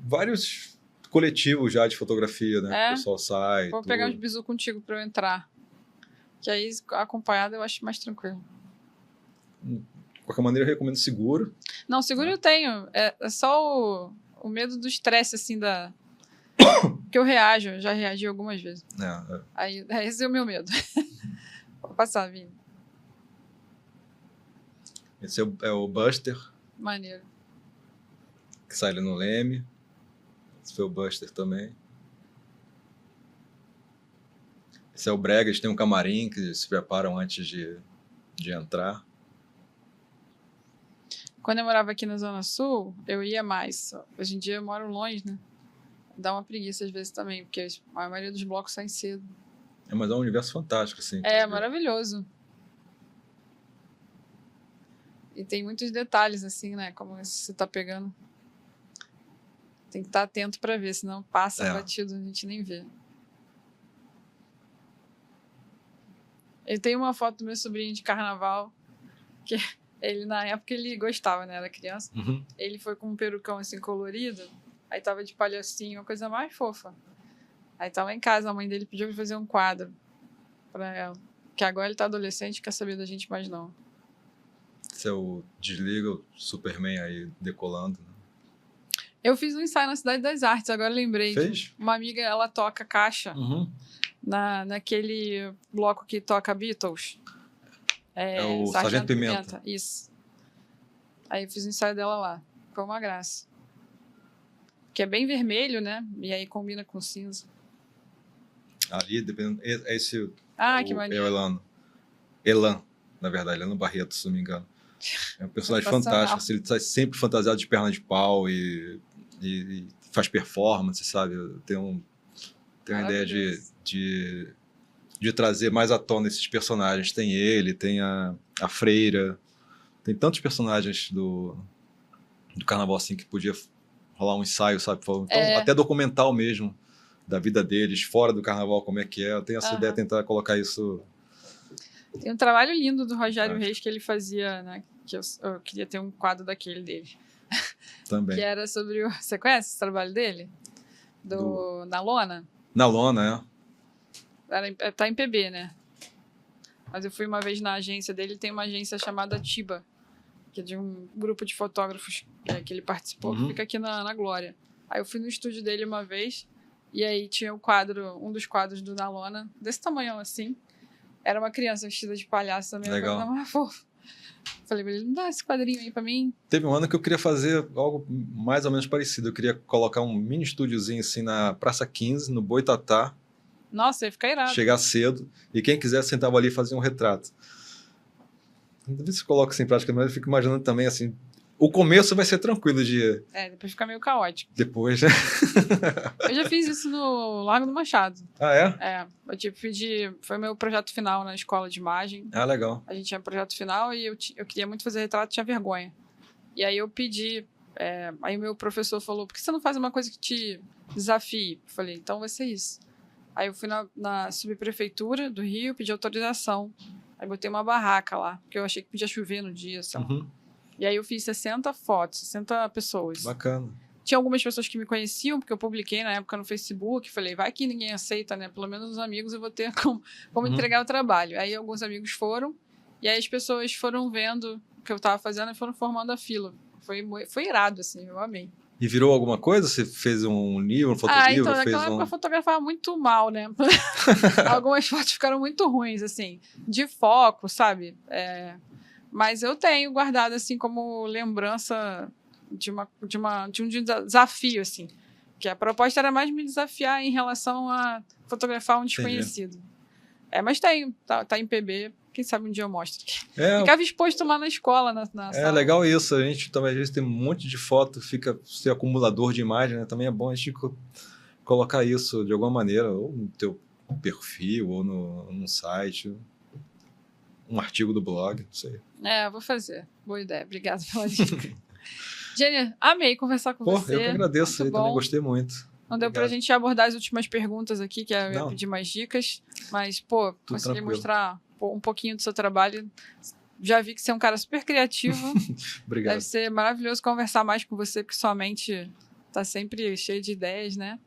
vários coletivos já de fotografia, né? O pessoal sai. Vou pegar uns bisu contigo pra eu entrar. Que aí, acompanhada, eu acho mais tranquilo. De qualquer maneira, eu recomendo seguro. Não, seguro eu tenho. É só o medo do estresse, assim, que eu reajo. Eu já reagi algumas vezes. Aí, esse é o meu medo. Vou passar, Vini. Esse é o Buster. Maneiro. Que sai ali no Leme. Esse foi o Buster também. Esse é o Brega. Eles têm um camarim que se preparam antes de entrar. Quando eu morava aqui na Zona Sul, eu ia mais. Hoje em dia eu moro longe, né? Dá uma preguiça às vezes também, porque a maioria dos blocos saem cedo. Mas é um universo fantástico, assim. Maravilhoso. E tem muitos detalhes, assim, né? Como você tá pegando. Tem que estar atento para ver, senão passa batido, a gente nem vê. Eu tenho uma foto do meu sobrinho de carnaval, que ele, na época, ele gostava, né? Era criança. Ele foi com um perucão, assim, colorido. Aí tava de palhacinho, uma coisa mais fofa. Aí tava em casa, a mãe dele pediu pra fazer um quadro pra ela. Que agora ele tá adolescente, quer saber da gente mais não. Esse é o Desliga, o Superman aí decolando, né? Eu fiz um ensaio na Cidade das Artes, agora lembrei. Fez? Uma amiga, ela toca caixa naquele bloco que toca Beatles. É o Sargento Pimenta. Isso. Aí eu fiz o ensaio dela lá. Foi uma graça. Que é bem vermelho, né? E aí combina com cinza. Ali, dependendo... Esse que maneiro. É o Elan, na verdade. Elan Barreto, se não me engano. É um personagem fantástico. Assim, ele está sempre fantasiado de perna de pau e faz performance, sabe? Tem uma ideia de trazer mais à tona esses personagens. Tem ele, tem a Freira. Tem tantos personagens do carnaval assim que podia rolar um ensaio, sabe? Então, até documental mesmo da vida deles, fora do carnaval, como é que é. Eu tenho essa ideia de tentar colocar isso. Tem um trabalho lindo do Rogério Reis que ele fazia, né? Que eu queria ter um quadro daquele dele. Também. Que era sobre Você conhece esse trabalho dele? Na Lona? Na Lona, Tá em PB, né? Mas eu fui uma vez na agência dele, tem uma agência chamada Tiba, que é de um grupo de fotógrafos que ele participou, que fica aqui na Glória. Aí eu fui no estúdio dele uma vez, e aí tinha um dos quadros do Na Lona, desse tamanho assim. Era uma criança vestida de palhaço também. Legal. Coisa mais fofa. Falei pra ele, não dá esse quadrinho aí pra mim? Teve um ano que eu queria fazer algo mais ou menos parecido. Eu queria colocar um mini estúdiozinho assim na Praça 15, no Boitatá. Nossa, ia ficar irado. Chegar cedo. E quem quiser sentava ali e fazia um retrato. Não sei se coloca isso em prática, mas eu fico imaginando também assim... O começo vai ser tranquilo de... depois fica meio caótico. Depois, né? Eu já fiz isso no Largo do Machado. Eu foi meu projeto final na escola de imagem. Legal. A gente tinha projeto final e eu queria muito fazer retrato, tinha vergonha. E aí eu pedi... aí o meu professor falou, por que você não faz uma coisa que te desafie? Eu falei, então vai ser isso. Aí eu fui na subprefeitura do Rio, pedi autorização. Aí botei uma barraca lá, porque eu achei que podia chover no dia, sei lá. E aí eu fiz 60 fotos, 60 pessoas. Bacana. Tinha algumas pessoas que me conheciam, porque eu publiquei na época no Facebook. Falei, vai que ninguém aceita, né? Pelo menos os amigos eu vou ter como entregar o trabalho. Aí alguns amigos foram, e aí as pessoas foram vendo o que eu estava fazendo e foram formando a fila. Foi irado, assim, eu amei. E virou alguma coisa? Você fez um livro, um fotolivro? Então, fez naquela época eu fotografava muito mal, né? Algumas fotos ficaram muito ruins, assim, de foco, sabe? Mas eu tenho guardado, assim, como lembrança de um desafio, assim. Que a proposta era mais me desafiar em relação a fotografar um desconhecido. Mas tá em PB, quem sabe um dia eu mostro. Ficava exposto lá na escola, na sala. Legal isso, a gente também às vezes tem um monte de foto, fica ser acumulador de imagem, né? Também é bom a gente colocar isso de alguma maneira, ou no teu perfil, ou num site, um artigo do blog, não sei. Vou fazer. Boa ideia, obrigada pela dica. Jenner, amei conversar com você. Eu que agradeço, eu também gostei muito. Não deu pra gente abordar as últimas perguntas aqui, que eu ia pedir mais dicas, mas, consegui mostrar um pouquinho do seu trabalho. Já vi que você é um cara super criativo. Obrigado. Deve ser maravilhoso conversar mais com você, porque sua mente tá sempre cheia de ideias, né?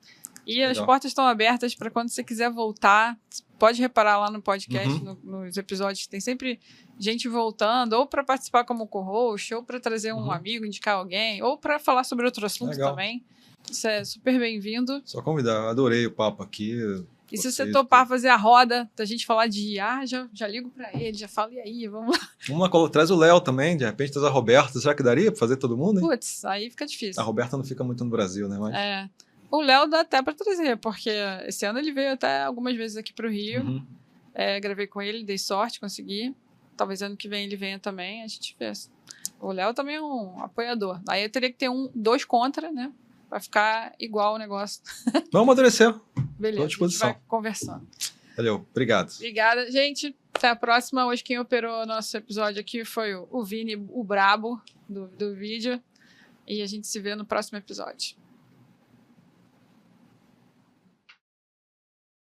E as portas estão abertas para quando você quiser voltar. Pode reparar lá no podcast, nos episódios, tem sempre gente voltando, ou para participar como co-host, ou para trazer um amigo, indicar alguém, ou para falar sobre outro assunto também. Isso é super bem-vindo. Só convidar, adorei o papo aqui. E se você topar fazer a roda da gente falar de IA, já ligo para ele, já falo, e aí, vamos lá. Traz o Léo também, de repente traz a Roberta. Será que daria para fazer todo mundo? Hein? Putz, aí fica difícil. A Roberta não fica muito no Brasil, né? Mas... O Léo dá até para trazer, porque esse ano ele veio até algumas vezes aqui para o Rio. Gravei com ele, dei sorte, consegui. Talvez ano que vem ele venha também, a gente vê. O Léo também é um apoiador. Aí eu teria que ter 2 contra, né? Vai ficar igual o negócio. Vamos amadurecer. Beleza, à disposição. A gente vai conversando. Valeu, obrigado. Obrigada, gente. Até a próxima. Hoje quem operou nosso episódio aqui foi o Vini, o brabo do vídeo. E a gente se vê no próximo episódio.